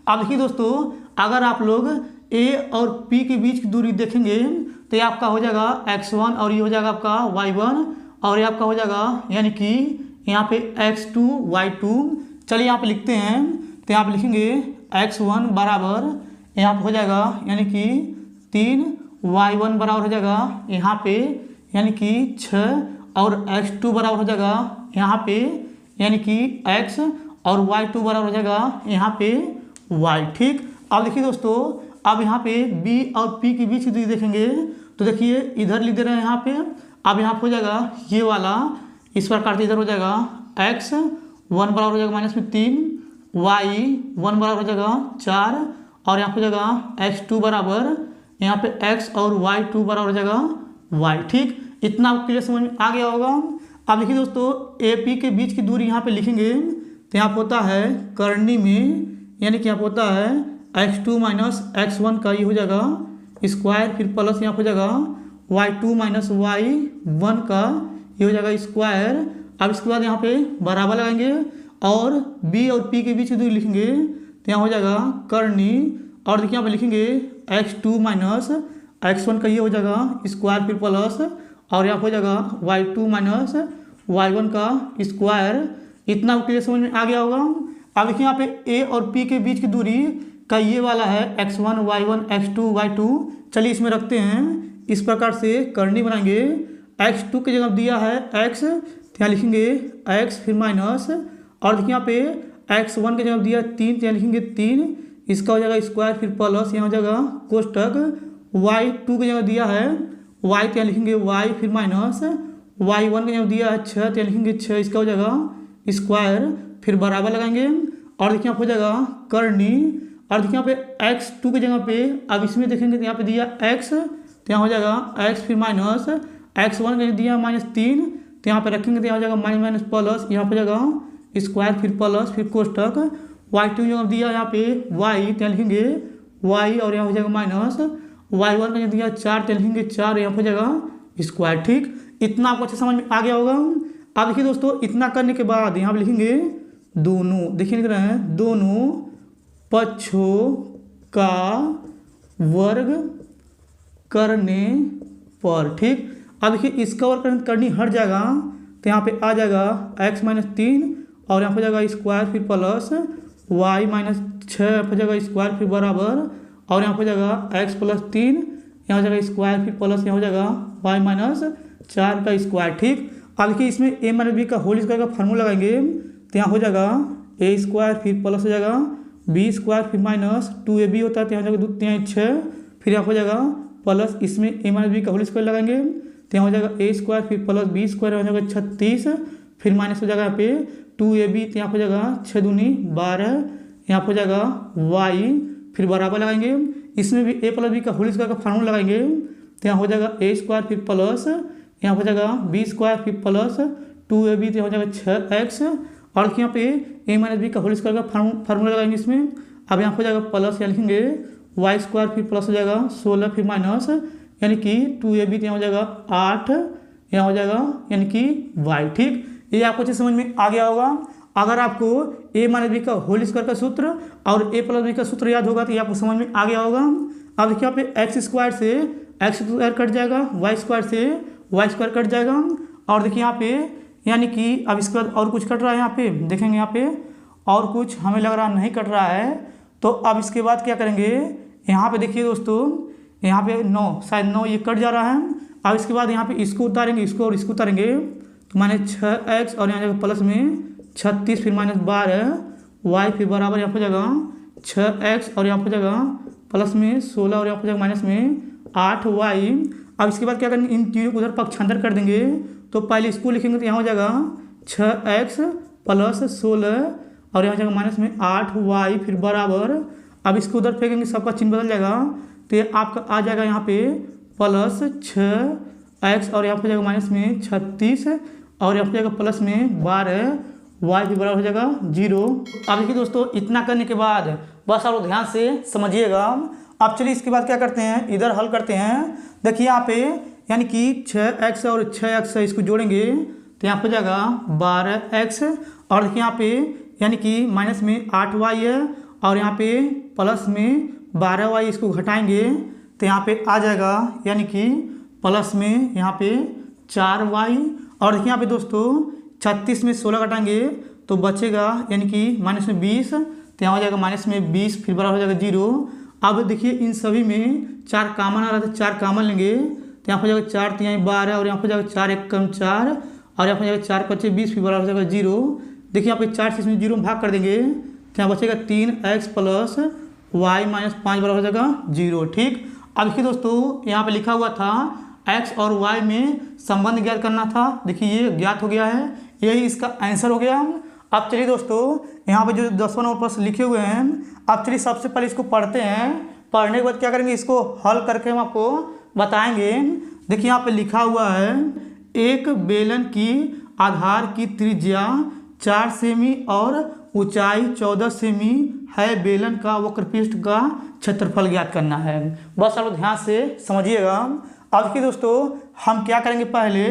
अब देखिए दोस्तों अगर आप लोग A और P के बीच की दूरी देखेंगे तो ये आपका हो जाएगा x1 और ये हो जाएगा आपका y1 और ये आपका हो जाएगा यानी कि यहाँ पे x2 y2। चलिए यहाँ पे लिखते हैं, तो यहाँ पे लिखेंगे x1 बराबर यहाँ पे हो जाएगा यानी कि 3, y1 बराबर हो जाएगा यहाँ पे यानी कि 6 और x2 बराबर हो जाएगा यहाँ पे यानी कि x और y2 बराबर हो जाएगा यहाँ पे y। ठीक, अब देखिए दोस्तों अब यहाँ पे B और P के बीच की दूरी देखेंगे, तो देखिए इधर लिख दे रहे हैं यहाँ पे। अब यहाँ पे हो जाएगा ये वाला, इस प्रकार से इधर हो जाएगा x1 बराबर हो जाएगा -3, y1 बराबर हो जाएगा 4 और यहाँ पे हो जाएगा x2 बराबर यहाँ पे x और y2 बराबर हो जाएगा y। ठीक, इतना आपको क्लियर समझ में आ गया होगा। अब देखिए दोस्तों AP के बीच की दूरी यहाँ पे लिखेंगे, तो यहाँ पे होता है करनी में, यानी कि यहाँ पे होता है x2 - x1 का ये हो जाएगा स्क्वायर, फिर प्लस यहाँ पे हो जाएगा y2 - y1 का ये हो जाएगा स्क्वायर। अब इसके बाद यहाँ पे बराबर लगाएंगे और B और P के बीच की दूरी लिखेंगे, तो यहाँ हो जाएगा करनी, और देखिए यहाँ पे लिखेंगे x2 माइनस x1 का ये हो जाएगा स्क्वायर फिर प्लस, और यहाँ पे हो जाएगा y2 माइनस y1 का स्क्वायर। इतना क्लियर समझ में आ गया होगा। अब देखिए यहाँ पे a और p के बीच की दूरी का ये वाला है x1 y1 x2 y2। चलिए इसमें रखते हैं, इस प्रकार से करनी बनाएंगे। x2 की जगह दिया है x, तो यहाँ लिखेंगे x फिर माइनस, और देखिए यहाँ पे x1 की जगह दिया है 3, तो यहाँ लिखेंगे 3, इसका हो जाएगा स्क्वायर फिर प्लस, यहाँ हो जाएगा कोष्टक। y2 की जगह दिया है y, तो यहाँ लिखेंगे y फिर माइनस, y1 की जगह दिया है 6, तो यहाँ लिखेंगे 6, इसका हो जाएगा स्क्वायर, फिर बराबर लगाएंगे, और देखिए यहाँ हो जाएगा करनी, और देखिए यहाँ पे x2 की जगह पे अब इसमें देखेंगे तो यहाँ पे दिया x, तो यहाँ हो जाएगा x फिर माइनस, x1 के दिया -3, तो यहाँ पे रखेंगे तो यहाँ हो जाएगा माइनस माइनस प्लस, यहाँ पे जाएगा स्क्वायर फिर प्लस फिर कोष्टक। y2 की जगह दिया यहाँ पे y, तो यहाँ लिखेंगे y, और यहाँ हो जाएगा माइनस, y1 का दिया 4, तो लिखेंगे 4, यहाँ हो जाएगा स्क्वायर। ठीक, इतना आपको अच्छे समझ में आ गया होगा। अब देखिए दोस्तों, इतना करने के बाद यहाँ पे लिखेंगे दोनों, देखिए लिख रहे हैं दोनों पक्षों का वर्ग करने पर। ठीक, अब देखिए इसका वर्ग करनी हट जाएगा, तो यहाँ पे आ जाएगा x माइनस 3, और यहाँ पे जाएगा स्क्वायर फिर प्लस y माइनस 6 हो जाएगा स्क्वायर फिर बराबर, और यहाँ पे जाएगा x प्लस 3, यहाँ हो जाएगा स्क्वायर फिर प्लस, यहाँ हो जाएगा y माइनस 4 का स्क्वायर। ठीक, अब देखिए इसमें a माइनस b का होल स्क्वायर का फार्मूला लगाएंगे, तो यहाँ हो जाएगा a स्क्वायर फिर प्लस हो जाएगा b स्क्वायर फिर माइनस 2ab होता है, तो यहाँ हो जाएगा 2 3 6, फिर यहाँ हो जाएगा प्लस, इसमें a माइनस b का होल स्क्वायर लगाएंगे, तो यहाँ हो जाएगा a स्क्वायर फिर प्लस b स्क्वायर हो जाएगा 36, फिर माइनस हो जाएगा यहाँ पे 2ab, तो यहाँ हो जाएगा 6 दूनी 12, यहाँ हो जाएगा y, फिर बराबर लगाएंगे, इसमें भी a प्लस b का होल स्क्वायर का फार्मूला लगाएंगे, तो यहाँ हो जाएगा a स्क्वायर फिर प्लस, यहाँ हो जाएगा b स्क्वायर फिर प्लस 2ab, तो हो जाएगा 6x, और देखिए यहाँ पे a माइनस b का होल स्क्वायर का फार्मूला लगाएंगे इसमें। अब यहाँ हो जाएगा प्लस, यहाँ लिखेंगे y स्क्वायर फिर प्लस हो जाएगा 16 फिर माइनस, यानी कि 2ab, तो यहाँ हो जाएगा 8, यहाँ हो जाएगा यानी कि y। ठीक, ये आपको अच्छे समझ में आ गया होगा। अगर आपको a माइनस b का होल स्क्वायर का सूत्र और a प्लस b का सूत्र याद होगा तो ये आपको समझ में आ गया होगा। अब देखिए यहाँ पे x स्क्वायर से x स्क्वायर कट जाएगा, y स्क्वायर से y स्क्वायर कट जाएगा, और देखिए यहाँ पे यानी कि अब इसके बाद और कुछ कट रहा है, यहाँ पे देखेंगे यहाँ पे और कुछ हमें लग रहा नहीं कट रहा है, तो अब इसके बाद क्या करेंगे, यहाँ पे देखिए दोस्तों, यहाँ पे 9 शायद 9 ये कट जा रहा है। अब इसके बाद यहाँ पे इसको उतारेंगे, इसको और इसको उतारेंगे, तो माने 6x, और यहाँ जाएगा प्लस में 36 फिर माइनस 12 y, फिर बराबर यहाँ पे जाएगा 6x, और यहाँ पे जाएगा प्लस में 16, और यहाँ पे जाएगा माइनस में 8y। अब इसके बाद क्या करेंगे, इन तीनों को उधर पक्षांतर कर देंगे, तो पहले इसको लिखेंगे तो यहाँ हो जाएगा 6x प्लस 16, और यहाँ जाएगा माइनस में 8y, फिर बराबर, अब इसको उधर फेंकेंगे, सबका चिन्ह बदल जाएगा, तो ये आपका आ जाएगा यहाँ पे प्लस 6x, और यहाँ पे जाएगा माइनस में 36, और यहाँ पे जाएगा प्लस में 12, y भी बराबर हो जाएगा 0। अब देखिए दोस्तों, इतना करने के बाद बस आप ध्यान से समझिएगा। अब चलिए इसके बाद क्या करते हैं, इधर हल करते हैं। देखिए यहाँ पे यानी कि 6x और 6x इसको जोड़ेंगे, तो यहाँ पे जाएगा 12x, और देखिए यहाँ पे यानी कि माइनस में 8y है, और यहाँ पे प्लस में 12y, इसको घटाएंगे तो यहाँ पे आ जाएगा यानी कि प्लस में यहाँ पे 4y, और देखिए यहाँ पे दोस्तों 36 में 16 घटाएंगे तो बचेगा यानी कि माइनस में 20, तो यहाँ हो जाएगा माइनस में 20, फिर बराबर हो जाएगा 0। अब देखिए इन सभी में 4 कामन आ रहा था, 4 कामन लेंगे, तो यहाँ पर जाएगा 4 तो यहाँ 12, और यहाँ पर जाएगा 4 1 कम 4, और यहाँ पर जाएगा 4 5 20, फिर बराबर हो जाएगा 0। देखिए यहाँ पे 4 से इसमें 0 में भाग कर देंगे, तो यहाँ बचेगा 3x प्लस y माइनस 5 बराबर हो जाएगा 0। ठीक, अब देखिए दोस्तों, यहाँ पे लिखा हुआ था x और y में संबंध ज्ञात करना था, देखिए ये ज्ञात हो गया है, यही इसका आंसर हो गया। अब चलिए दोस्तों, यहाँ पे जो 10वां नंबर प्रश्न लिखे हुए हैं, अब चलिए सबसे पहले इसको पढ़ते हैं। पढ़ने के बाद क्या करेंगे, इसको हल करके हम आपको बताएंगे। देखिए यहाँ पे लिखा हुआ है, एक बेलन की आधार की त्रिज्या 4 सेमी और ऊंचाई 14 सेमी है, बेलन का वक्रपृष्ठ का क्षेत्रफल ज्ञात करना है। बस आप ध्यान से समझिएगा। अब देखिए दोस्तों, हम क्या करेंगे, पहले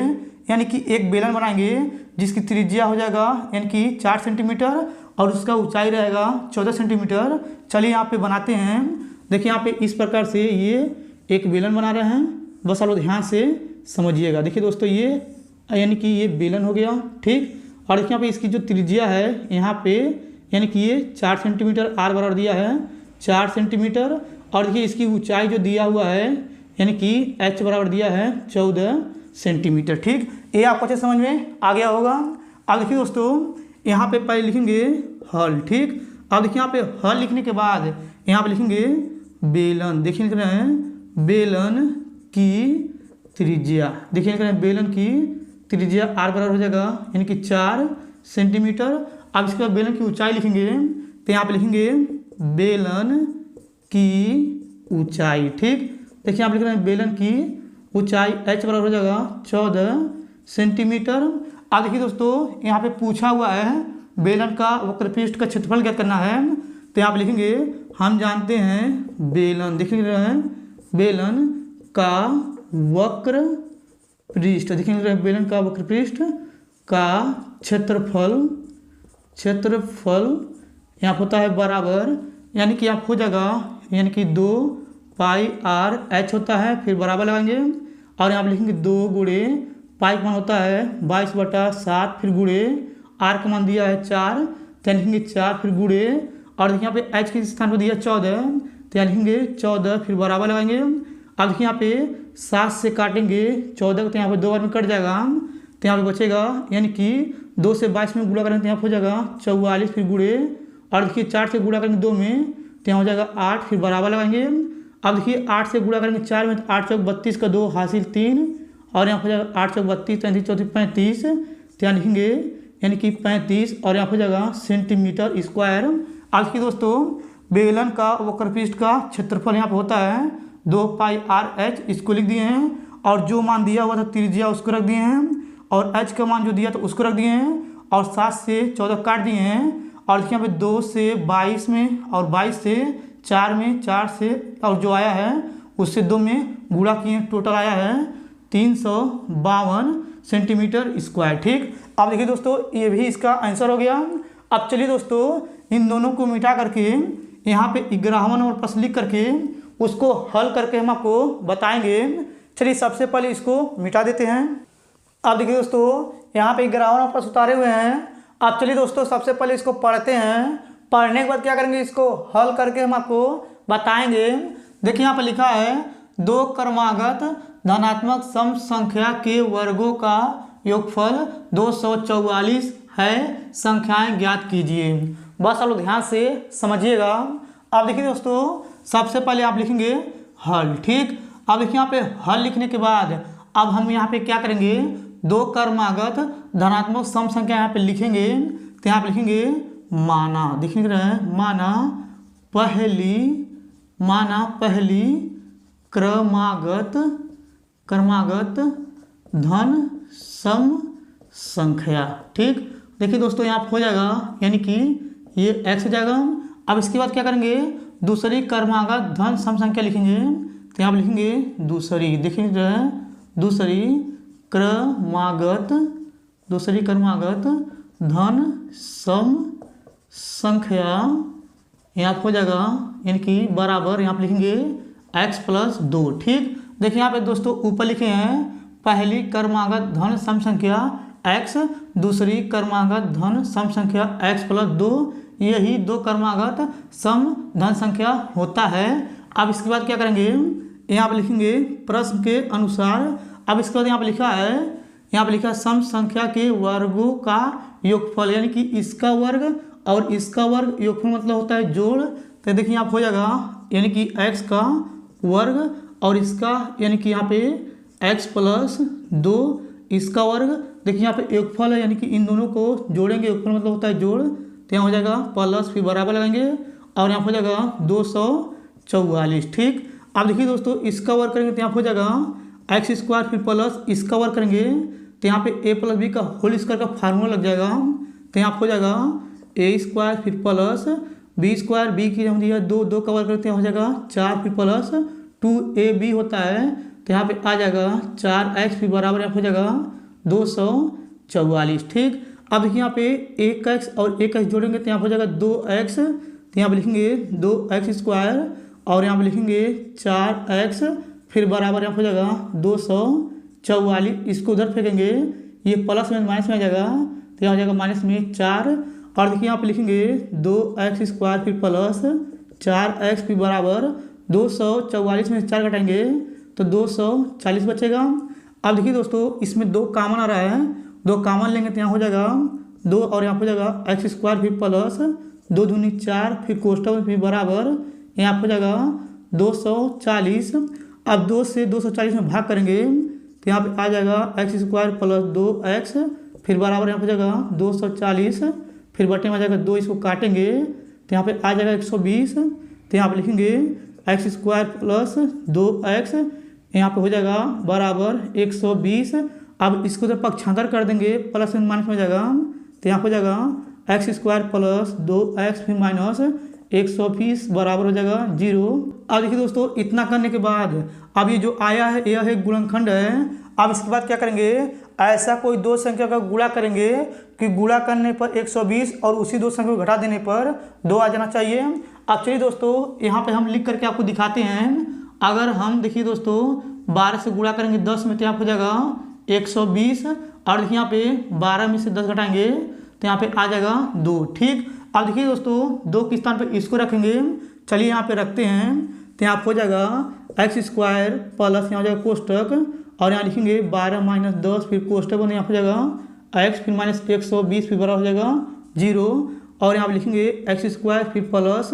यानी कि एक बेलन बनाएंगे जिसकी त्रिज्या हो जाएगा यानी कि 4 सेंटीमीटर और उसका ऊंचाई रहेगा 14 सेंटीमीटर। चलिए यहाँ पे बनाते हैं। देखिए यहाँ पे इस प्रकार से ये एक बेलन बना रहे हैं, बस आप लोग ध्यान से समझिएगा। देखिए दोस्तों ये यानी कि ये बेलन हो गया, ठीक। और देखिए यहाँ पे इसकी जो त्रिज्या है यहाँ पे यानी कि ये 4 सेंटीमीटर आर बराबर दिया है 4 सेंटीमीटर। और देखिए इसकी ऊंचाई जो दिया हुआ है यानी कि h बराबर दिया है 14 सेंटीमीटर, ठीक। ये आपको अच्छे समझ में आ गया होगा। अब देखिए दोस्तों यहाँ पे पहले लिखेंगे हल, ठीक। अब देखिए यहाँ पे हल लिखने के बाद यहाँ पे लिखेंगे बेलन। देखिए लिख रहे हैं बेलन की त्रिज्या। देखिए लिख रहे हैं बेलन की त्रिज्या आर बराबर हो जाएगा यानी कि 4 सेंटीमीटर। अब इसके बाद बेलन की ऊंचाई लिखेंगे तो यहाँ पे लिखेंगे बेलन की ऊंचाई, ठीक। देखिए यहाँ पे लिख रहे हैं बेलन की ऊंचाई h बराबर हो जाएगा 14 सेंटीमीटर। अब देखिए दोस्तों यहाँ पे पूछा हुआ है बेलन का वक्रपृष्ठ का क्षेत्रफल ज्ञात करना है, तो यहाँ पे लिखेंगे हम जानते हैं बेलन। देख रहे हैं बेलन का वक्र पृष्ठ। देखिए बेलन का वक्रपृष्ठ का क्षेत्रफल यहाँ होता है बराबर यानी कि आप हो जाएगा यानी कि 2 पाई आर एच होता है, फिर बराबर लगाएंगे और यहाँ पे लिखेंगे 2 गुणे पाई का मान होता है 22/7, फिर गुणे आर का मान दिया है 4 तो लिखेंगे 4, फिर गुणे और देखिए यहाँ पे एच के स्थान पर दिया 14 तो यहाँ लिखेंगे 14, फिर बराबर लगाएंगे। अब देखिए यहाँ पे 7 से काटेंगे 14 तो यहाँ पे 2 बार में कट जाएगा तो यहाँ पे बचेगा यानी कि 2 से 22 में गुणा करेंगे तो यहाँ पे हो जाएगा 44, फिर गुणे और देखिए 4 से गुणा करेंगे 2 में तो यहाँ हो जाएगा 8, फिर बराबर लगाएंगे। अब देखिए 8 से गुणा करेंगे 4 में तो 8 चौक 32 का 2 हासिल 3 और यहाँ हो जाएगा 8 चौक 32 35 चौथी 35 तो यहाँ लिखेंगे यानी कि 35 और यहाँ हो जाएगा सेंटीमीटर स्क्वायर। आज की दोस्तों बेलन का वक्रपृष्ठ का क्षेत्रफल यहाँ पे होता है 2 पाई आर एच, इसको लिख दिए हैं और जो मान दिया हुआ था त्रिज्या उसको रख दिए हैं और एच का मान जो दिया था उसको रख दिए हैं और 7 से 14 काट दिए हैं और देखिए यहाँ पे 2 से 22 में और 22 से 4 में 4 से और जो आया है उससे 2 में गुणा किए, टोटल आया है 352 सेंटीमीटर स्क्वायर, ठीक। अब देखिए दोस्तों ये भी इसका आंसर हो गया। अब चलिए दोस्तों इन दोनों को मिटा करके यहाँ पे 11वां नंबर प्रश्न लिख करके उसको हल करके हम आपको बताएंगे। चलिए सबसे पहले इसको मिटा देते हैं। अब देखिए दोस्तों यहाँ पे 11वां नंबर प्रश्न उतारे हुए हैं। अब चलिए दोस्तों सबसे पहले इसको पढ़ते हैं, पढ़ने के बाद क्या करेंगे इसको हल करके हम आपको बताएंगे। देखिए यहाँ पर लिखा है 2 क्रमागत धनात्मक सम संख्या के वर्गों का योगफल 244 है, संख्याएं ज्ञात कीजिए। बस आप लोग ध्यान से समझिएगा। अब देखिए दोस्तों सबसे पहले आप लिखेंगे हल, ठीक। अब देखिए यहाँ पे हल लिखने के बाद अब हम यहाँ पे क्या करेंगे 2 क्रमागत धनात्मक सम संख्या यहाँ पे लिखेंगे तो यहाँ पे लिखेंगे माना। देखिए रहे हैं माना पहली क्रमागत धन सम संख्या, ठीक। देखिए दोस्तों यहाँ हो जाएगा यानी कि ये x हो जाएगा। अब इसके बाद क्या करेंगे दूसरी क्रमागत धन सम संख्या लिखेंगे तो यहाँ लिखेंगे दूसरी। देखिए दूसरी क्रमागत धन सम संख्या यहाँ हो जाएगा यानी कि बराबर यहाँ पे लिखेंगे x + 2, ठीक। देखिए यहाँ पे दोस्तों ऊपर लिखे हैं पहली क्रमागत धन सम संख्या x, दूसरी क्रमागत धन सम संख्या x + 2, यही 2 क्रमागत सम धन संख्या होता है। अब इसके बाद क्या करेंगे यहाँ पे लिखेंगे प्रश्न के अनुसार। अब इसके बाद यहाँ पे लिखा है सम संख्या के वर्गों का योगफल यानी कि इसका वर्ग और इसका वर्ग, योगफल मतलब होता है जोड़। तो देखिए यहाँ हो जाएगा यानी कि x का वर्ग और इसका यानी कि यहाँ पे x + 2 इसका वर्ग। देखिए यहाँ पे योगफल है यानी कि इन दोनों को जोड़ेंगे, योगफल मतलब होता है जोड़, तो यहाँ हो जाएगा प्लस फिर बराबर लगाएंगे और यहाँ हो जाएगा 244, ठीक। अब देखिए दोस्तों इसका वर्ग करेंगे तो यहाँ हो जाएगा x² फिर प्लस इसका वर्ग करेंगे तो यहाँ पे a + b का होल स्क्वायर का फार्मूला लग जाएगा तो यहाँ हो जाएगा a² फिर प्लस b² b की हम दिया 2 का वर्ग करते हैं हो जाएगा 4 फिर प्लस 2ab होता है तो यहाँ पे आ जाएगा 4x फिर बराबर यहाँ हो जाएगा 244, ठीक। अब देखिए यहाँ पे 1x और 1x जोड़ेंगे तो यहाँ हो जाएगा 2x, तो यहाँ पे लिखेंगे 2x² और यहाँ पे लिखेंगे 4x, फिर बराबर यहाँ हो जाएगा 244। इसको उधर फेंकेंगे, ये प्लस में माइनस में आ जाएगा, तो यहाँ हो जाएगा माइनस में 4। और देखिए यहाँ पे लिखेंगे 2x² फिर प्लस 4x फिर बराबर 244 में 4 घटाएंगे तो 240 बचेगा। अब देखिए दोस्तों इसमें 2 कॉमन आ रहा है, 2 कॉमन लेंगे तो यहाँ हो जाएगा 2 और यहाँ हो जाएगा x² फिर प्लस 2 दूनी 4 फिर कोष्ठक फिर बराबर यहाँ हो जाएगा 240। अब 2 से 240 में भाग करेंगे तो यहाँ पे आ जाएगा x² प्लस 2x फिर बराबर यहाँ हो जाएगा 240, फिर बटे में आ जाएगा 2, इसको काटेंगे तो यहाँ पे आ जाएगा 120, तो यहाँ पे लिखेंगे x² प्लस 2x, यहाँ पे हो जाएगा बराबर 120। अब इसको जब पक्षांतर कर देंगे प्लस में माइनस में हो जाएगा, तो यहाँ हो जाएगा x² प्लस 2x फिर माइनस 120 बराबर हो जाएगा 0। अब देखिए दोस्तों इतना करने के बाद अब ये जो आया है यह एक गुणनखंड है। अब इसके बाद क्या करेंगे, ऐसा कोई 2 संख्या का गुणा करेंगे कि गुणा करने पर 120 और उसी 2 संख्या को घटा देने पर 2 आ जाना चाहिए। अब चलिए दोस्तों यहाँ पे हम लिख करके आपको दिखाते हैं। अगर हम देखिए दोस्तों 12 से गुणा करेंगे 10 में तो यहाँ हो जाएगा 120, और देखिए यहाँ पे 12 में से 10 घटाएंगे तो यहाँ पे आ जाएगा 2। ठीक, अब देखिए दोस्तों 2 के स्थान पे इसको रखेंगे, चलिए यहाँ पे रखते हैं तो यहाँ हो जाएगा x² प्लस यहाँ हो जाएगा कोष्टक और यहाँ लिखेंगे 12 माइनस 10 फिर कोष्टक बने यहाँ हो जाएगा x फिर माइनस 120 फिर बराबर हो जाएगा 0, और यहाँ पे लिखेंगे x² फिर प्लस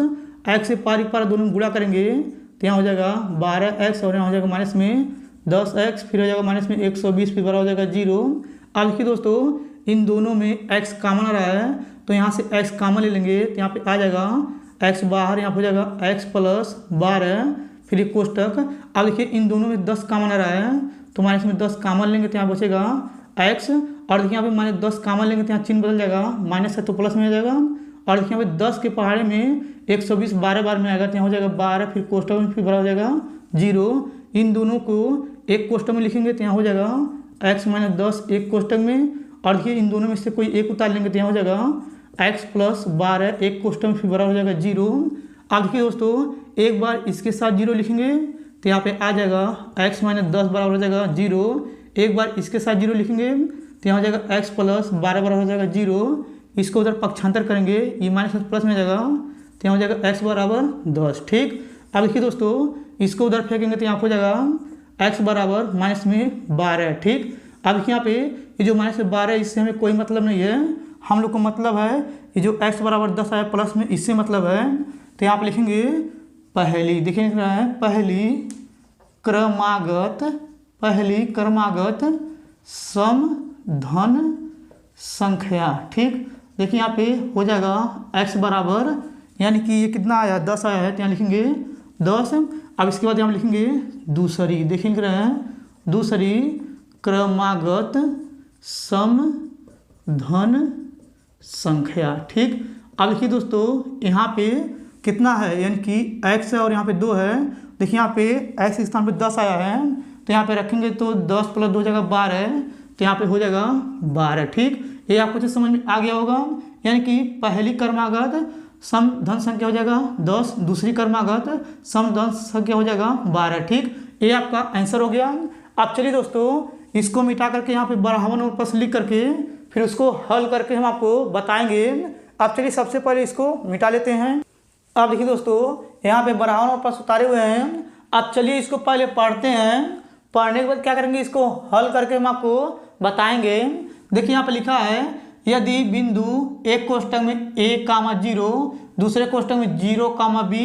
x से पार दोनों गुणा करेंगे तो यहाँ हो जाएगा 12x और यहाँ हो जाएगा माइनस में 10x फिर हो जाएगा माइनस में 120 फिर बराबर हो जाएगा 0। अब देखिए दोस्तों इन दोनों में x कॉमन आ रहा है तो यहाँ से x कॉमन ले लेंगे तो यहाँ पे आ जाएगा x बाहर, यहाँ हो जाएगा x प्लस 12 फिर एक कोष्टक। अब देखिए इन दोनों में 10 कॉमन आ रहा है तो माइनस में 10 कॉमन लेंगे तो यहाँ बचेगा x, और देखिए यहाँ पे माइनस 10 कॉमन लेंगे तो यहाँ चिन्ह बदल जाएगा, माइनस है तो प्लस में आ जाएगा। और देखिए यहाँ पे 10 के पहाड़े में 120 12 बार में आएगा तो यहाँ हो जाएगा 12 फिर कोष्टक में फिर बराबर हो जाएगा 0। इन दोनों को एक कोष्टक में लिखेंगे तो यहाँ हो जाएगा x माइनस 10 एक कोष्टक में, और देखिए इन दोनों में से कोई एक उतार लेंगे तो यहाँ हो जाएगा x प्लस 12 एक कोष्टक में फिर बराबर हो जाएगा 0। अब देखिए दोस्तों एक बार इसके साथ 0 लिखेंगे तो यहाँ पे आ जाएगा x माइनस 10 बराबर हो जाएगा 0। एक बार इसके साथ 0 लिखेंगे तो यहाँ हो जाएगा x प्लस 12 बराबर हो जाएगा 0। इसको उधर पक्षांतर करेंगे, ये माइनस प्लस में जाएगा तो यहाँ हो जाएगा x बराबर 10। ठीक, अब देखिए दोस्तों इसको उधर फेंकेंगे तो यहाँ हो जाएगा x बराबर माइनस में 12। ठीक, अब देखिए यहाँ पे ये जो माइनस में 12 है इससे हमें कोई मतलब नहीं है, हम लोग को मतलब है ये जो x बराबर 10 आया प्लस में इससे मतलब है। तो यहाँ पे लिखेंगे पहली, देखिए लिख रहा है पहली क्रमागत सम धन संख्या। ठीक, देखिए यहाँ पे हो जाएगा x बराबर, यानी कि ये कितना आया 10 आया है तो यहाँ लिखेंगे 10। अब इसके बाद यहाँ लिखेंगे दूसरी, देखिए लिख रहे हैं दूसरी क्रमागत सम धन संख्या। ठीक, अब देखिए दोस्तों यहाँ पे कितना है, यानी कि x है और यहाँ पे 2 है। देखिए यहाँ पे x के स्थान पे 10 आया है तो यहाँ पे रखेंगे तो 10 प्लस 2 हो जाएगा 12, तो यहाँ पे हो जाएगा 12। ठीक, ये आपको तो समझ में आ गया होगा, यानी कि पहली क्रमागत सम धन संख्या हो जाएगा 10, दूसरी क्रमागत सम धन संख्या हो जाएगा 12। ठीक, ये आपका आंसर हो गया। अब चलिए दोस्तों इसको मिटा करके यहाँ पे बराबर और प्लस लिख करके फिर उसको हल करके हम आपको बताएंगे। अब चलिए सबसे पहले इसको मिटा लेते हैं। अब देखिए दोस्तों यहाँ पे बराबर और प्लस उतारे हुए हैं। अब चलिए इसको पहले पढ़ते हैं, पढ़ने के बाद क्या करेंगे इसको हल करके हम आपको बताएंगे। देखिए यहाँ पे लिखा है यदि बिंदु एक कोष्टक में a, 0, दूसरे कोष्टक में 0, b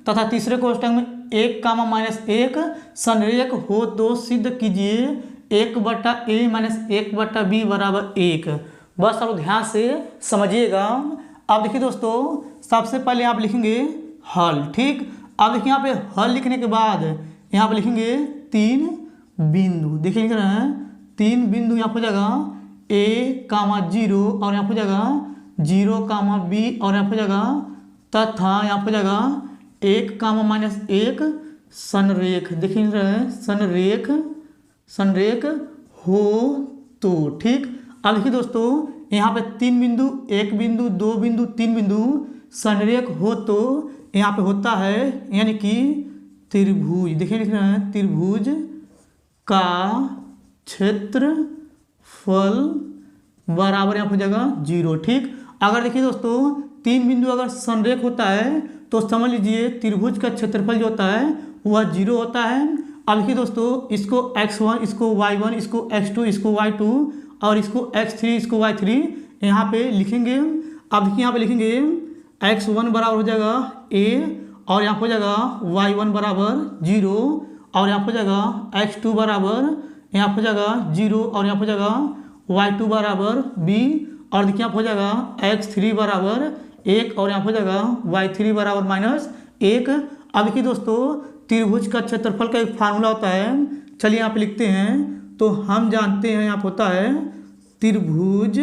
तथा तीसरे कोष्टक में 1, -1 संरेख हो तो सिद्ध कीजिए 1/a - 1/b बराबर 1। बस आप ध्यान से समझिएगा। अब देखिए दोस्तों सबसे पहले आप लिखेंगे हल। ठीक, अब देखिए यहाँ पे हल लिखने के बाद यहाँ पे लिखेंगे 3 बिंदु, देखिए लिख रहे हैं 3 बिंदु यहाँ हो जाएगा a, 0 और यहाँ हो जाएगा 0, b और यहाँ हो जाएगा तथा यहाँ हो जाएगा 1, -1 संरेख, देखिए लिख रहे हैं संरेख हो तो। ठीक, अब देखिए दोस्तों यहाँ पे 3 बिंदु, 1 बिंदु, 2 बिंदु, 3 बिंदु संरेख हो तो यहाँ पे होता है यानी कि त्रिभुज। देखिए लिख रहे हैं त्रिभुज का क्षेत्रफल बराबर यहाँ हो जाएगा 0। ठीक, अगर देखिए दोस्तों 3 बिंदु अगर संरेख होता है तो समझ लीजिए त्रिभुज का क्षेत्रफल जो होता है वह 0 होता है। अब देखिए दोस्तों इसको x1, इसको y1, इसको x2, इसको y2 और इसको x3, इसको y3 यहाँ पे लिखेंगे। अब देखिए यहाँ पे लिखेंगे x1 बराबर हो जाएगा a और यहाँ हो जाएगा y1 बराबर 0 और यहाँ हो जाएगा x2 बराबर यहाँ हो जाएगा 0 और यहाँ हो जाएगा y2 बराबर b और देखिए यहाँ हो जाएगा x3 बराबर 1 और यहाँ हो जाएगा y3 बराबर -1। अब देखिए दोस्तों त्रिभुज का क्षेत्रफल का एक फार्मूला होता है, चलिए यहाँ पे लिखते हैं। तो हम जानते हैं यहाँ पे होता है त्रिभुज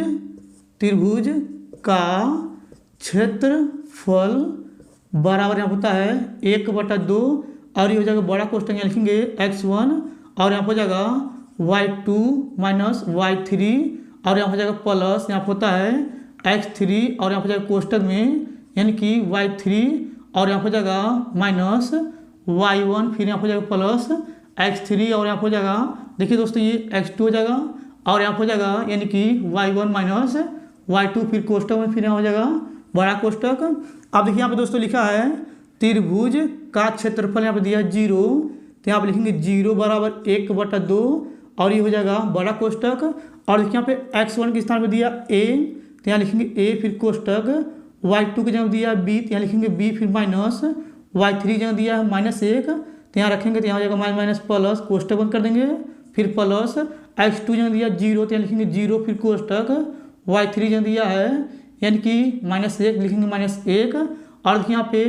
का क्षेत्रफल बराबर यहाँ होता है 1/2 और ये हो जाएगा बड़ा कोष्टक यहाँ लिखेंगे x1 और यहाँ हो जाएगा y2 माइनस y3 और यहाँ हो जाएगा प्लस यहाँ होता है x3 और यहाँ हो जाएगा कोष्टक में यानी कि y3 और यहाँ हो जाएगा माइनस y1 फिर यहाँ हो जाएगा प्लस x3 और यहाँ हो जाएगा देखिए दोस्तों ये x2 हो जाएगा और यहाँ हो जाएगा यानी कि y1 माइनस y2 फिर कोष्टक में फिर यहाँ हो जाएगा बड़ा कोष्टक। अब देखिए यहाँ पे दोस्तों लिखा है त्रिभुज का क्षेत्रफल यहाँ पे दिया 0 तो यहाँ पे लिखेंगे 0 बराबर 1/2 और ये हो जाएगा बड़ा कोष्टक। और देखिए यहाँ पे x1 के स्थान पे दिया a तो यहाँ लिखेंगे a फिर कोष्टक, y2 के जगह दिया b तो यहाँ लिखेंगे b फिर माइनस, y3 की जगह दिया -1 तो यहाँ रखेंगे तो यहाँ हो जाएगा माइनस प्लस कोष्टक बंद कर देंगे फिर प्लस x2 जगह दिया 0 तो यहाँ लिखेंगे 0 फिर कोष्टक, y3 जगह दिया है यानी कि -1 लिखेंगे -1 और देखिए यहाँ पे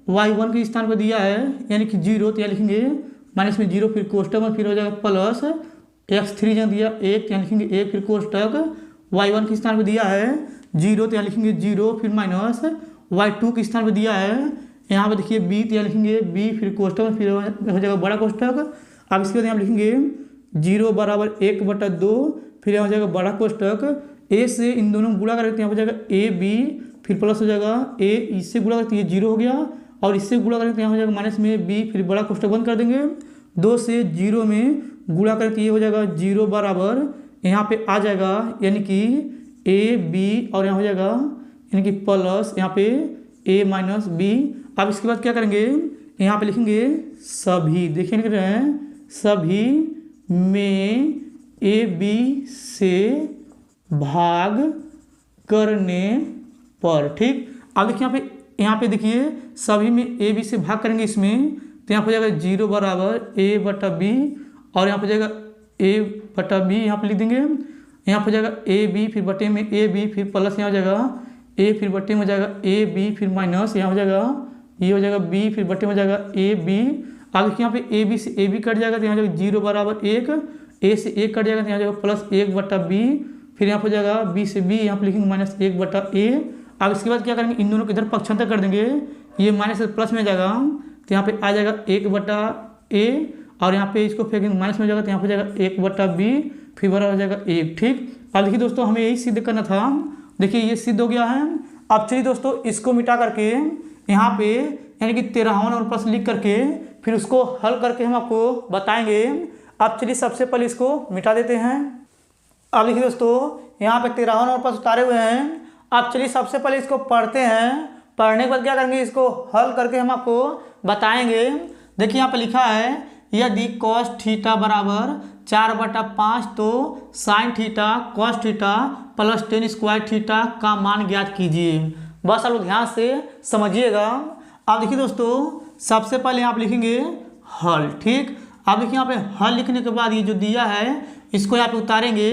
y1 के स्थान पर दिया है यानी कि 0 तो यहाँ लिखेंगे माइनस में 0 फिर कोष्टक में फिर हो जाएगा प्लस, x3 जगह दिया 1 तो यहाँ लिखेंगे 1 फिर कोष्टक, y1 के स्थान पर दिया है 0 तो यहाँ लिखेंगे 0 फिर माइनस, y2 के स्थान पर दिया है यहाँ पे देखिए b तो यहाँ लिखेंगे b फिर कोष्टक में फिर हो जाएगा बड़ा कोष्टक। अब इसके बाद यहाँ लिखेंगे 0 बराबर 1/2 फिर यहाँ हो जाएगा बड़ा कोष्टक, a से इन दोनों गुणा करते हैं यहाँ हो जाएगा a b फिर प्लस हो जाएगा a इससे गुणा करते ये 0 हो गया और इससे गुणा करते यहाँ हो जाएगा माइनस में b फिर बड़ा कोष्टक बंद कर देंगे। 2 से 0 में गुणा करते ये हो जाएगा 0 बराबर यहाँ पे आ जाएगा यानी कि a b और यहाँ हो जाएगा यानी कि प्लस यहाँ पे a माइनस b। अब इसके बाद क्या करेंगे यहाँ पे लिखेंगे सभी, देखिए लिख रहे हैं सभी में a b से भाग करने पर। ठीक, अब देखिए यहाँ पे देखिए सभी में a b से भाग करेंगे इसमें तो यहाँ हो जाएगा 0 बराबर a/b और यहाँ हो जाएगा a/b यहाँ पे लिख देंगे, यहाँ हो जाएगा a b फिर बटे में a b फिर प्लस यहाँ हो जाएगा a फिर बटे में हो जाएगा a b फिर माइनस यहाँ हो जाएगा ये हो जाएगा b फिर बटे में हो जाएगा a b। अब देखिए यहाँ पे a b से a b कट जाएगा तो यहाँ हो जाएगा 0 बराबर 1, a से 1 कट जाएगा तो यहाँ हो जाएगा प्लस 1/b फिर यहाँ हो जाएगा b से b यहाँ पे लिखेंगे -1/a। अब इसके बाद क्या करेंगे इन दोनों के इधर पक्षांतर कर देंगे, ये माइनस से प्लस में आ जाएगा तो यहाँ पे आ जाएगा 1/a और यहाँ पे इसको फेंकेंगे माइनस में हो जाएगा तो यहाँ हो जाएगा 1/b फिर बराबर हो जाएगा 1। ठीक, अब देखिए दोस्तों हमें यही सिद्ध करना था, देखिए ये सिद्ध हो गया है। अब चलिए दोस्तों इसको मिटा करके यहाँ पे यानी कि 13वां नंबर प्रश्न लिख करके फिर उसको हल करके हम आपको बताएंगे। अब चलिए सबसे पहले इसको मिटा देते हैं। अब देखिए दोस्तों यहाँ पे 13वां नंबर प्रश्न उतारे हुए हैं। अब चलिए सबसे पहले इसको पढ़ते हैं, पढ़ने के बाद क्या करेंगे इसको हल करके हम आपको बताएंगे। देखिए यहाँ पे लिखा है यदि cos थीटा बराबर 4/5 तो sin theta cos theta plus tan square theta का मान ज्ञात कीजिए। बस आप लोग ध्यान से समझिएगा। अब देखिए दोस्तों सबसे पहले आप लिखेंगे हल। ठीक, अब देखिए यहाँ पे हल लिखने के बाद ये जो दिया है इसको यहाँ पे उतारेंगे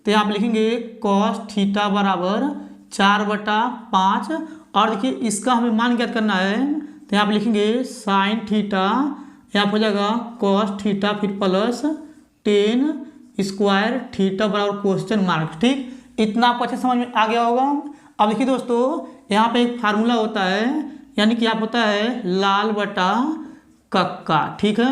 तो यहाँ पे लिखेंगे cos थीटा बराबर 4/5 और देखिए इसका हमें मान ज्ञात करना है तो यहाँ पे लिखेंगे साइन थीटा यहाँ पे हो जाएगा cos थीटा फिर प्लस tan स्क्वायर थीटा बराबर क्वेश्चन मार्क। ठीक, इतना आपको अच्छे समझ में आ गया होगा। अब देखिए दोस्तों यहाँ पे एक फार्मूला होता है यानी कि आप होता है लाल बटा कक्का। ठीक है,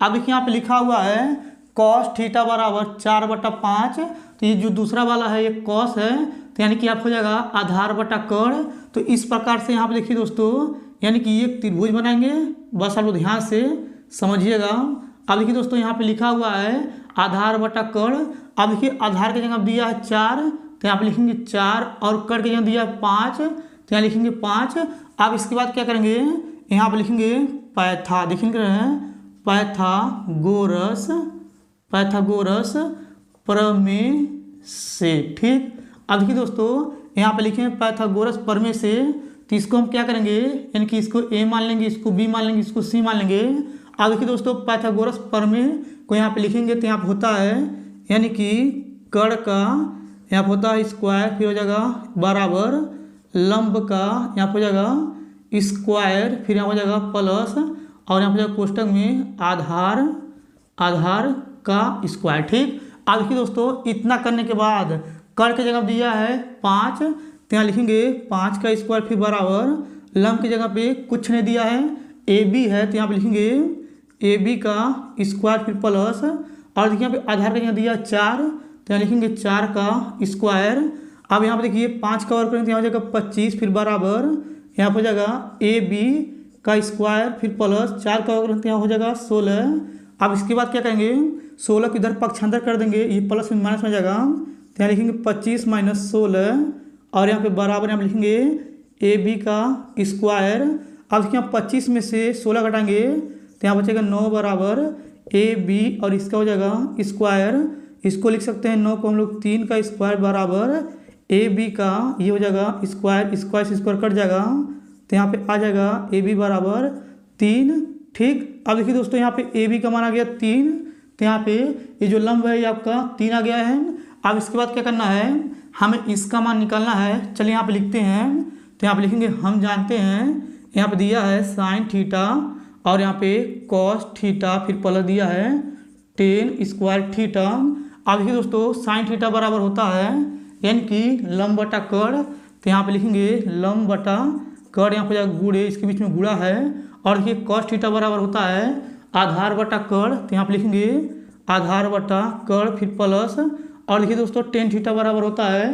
अब देखिए यहाँ पे लिखा हुआ है कॉस थीटा बराबर 4/5। तो ये जो दूसरा वाला है ये कॉस है, तो यानी कि आप हो जाएगा आधार बटा कर्ण। तो इस प्रकार से यहाँ पे देखिए दोस्तों, यानी कि एक त्रिभुज बनाएंगे, बस आप लोग ध्यान से समझिएगा। अब देखिए दोस्तों यहाँ पे लिखा हुआ है आधार बटा कर्ण। अब देखिए आधार की जगह दिया है 4, तो यहाँ पे लिखेंगे 4, और कर्ण की जगह दिया है 5, तो यहाँ लिखेंगे 5। अब इसके बाद क्या करेंगे, यहाँ पे लिखेंगे पैथा, देखेंगे पैथागोरस प्रमेय से। ठीक, अब देखिए दोस्तों यहाँ पे लिखे पैथागोरस प्रमेय से, तो इसको हम क्या करेंगे, यानी कि इसको ए मान लेंगे, इसको बी मान लेंगे, इसको सी मान लेंगे। अब देखिए दोस्तों पैथागोरस प्रमेय को यहाँ पे लिखेंगे, तो यहाँ पे होता है यानी कि कर्ण का यहाँ पे होता है स्क्वायर, फिर हो जाएगा बराबर लंब का यहाँ पे हो जाएगा स्क्वायर, फिर यहाँ हो जाएगा प्लस, और यहाँ पे जाएगा कोष्टक में आधार का स्क्वायर। ठीक, अब देखिए दोस्तों इतना करने के बाद कर्ण की जगह दिया है 5, तो यहाँ लिखेंगे 5 का स्क्वायर, फिर बराबर लंब की जगह पे कुछ नहीं दिया है, ए बी है, तो यहाँ पे लिखेंगे ए बी का स्क्वायर, फिर प्लस, और देखिए यहाँ पे आधार का जगह दिया 4, तो यहाँ लिखेंगे 4 का स्क्वायर। अब यहाँ पे देखिए 5 का वर्ग करेंगे तो यहाँ हो जाएगा 25, फिर बराबर यहाँ पर हो जाएगा ए बी का स्क्वायर, फिर प्लस 4 का वर्ग करेंगे तो यहाँ हो जाएगा 16। अब इसके बाद क्या करेंगे, 16 को इधर पक्षांतर कर देंगे, ये प्लस में माइनस में जाएगा, तो यहाँ लिखेंगे 25 - 16, और यहाँ पे बराबर यहाँ पे लिखेंगे ए बी का स्क्वायर। अब देखिए 25 में से 16 घटाएंगे तो यहाँ बचेगा 9 बराबर ए बी, और इसका हो जाएगा स्क्वायर, इसको लिख सकते हैं 9 को हम लोग 3 का स्क्वायर बराबर ए बी का, ये हो जाएगा स्क्वायर से स्क्वायर कट जाएगा, तो यहाँ पे आ जाएगा ए बी बराबर 3। ठीक, अब देखिए दोस्तों यहाँ पे ए बी का मान आ गया 3, तो यहाँ पे ये जो लंब है ये आपका 3 आ गया है। अब इसके बाद क्या करना है, हमें इसका मान निकालना है। चलिए यहाँ पे लिखते हैं, तो यहाँ पे लिखेंगे हम जानते हैं, यहाँ पे दिया है साइन थीटा, और यहाँ पे कॉस थीटा, फिर प्लस दिया है टेन स्क्वायर थीटा। अब देखिए दोस्तों साइन थीटा बराबर होता है यानी कि लंब बटा कर्ण, तो यहाँ पे लिखेंगे लंब बटा कर्ण, यहाँ पे जाएगा गुणे, इसके बीच में गुणा है, और देखिए कॉस थीटा बराबर होता है आधार बटा कर्ण, तो यहाँ पे लिखेंगे आधार बटा कर्ण, फिर प्लस, और देखिए दोस्तों टेन थीटा बराबर होता है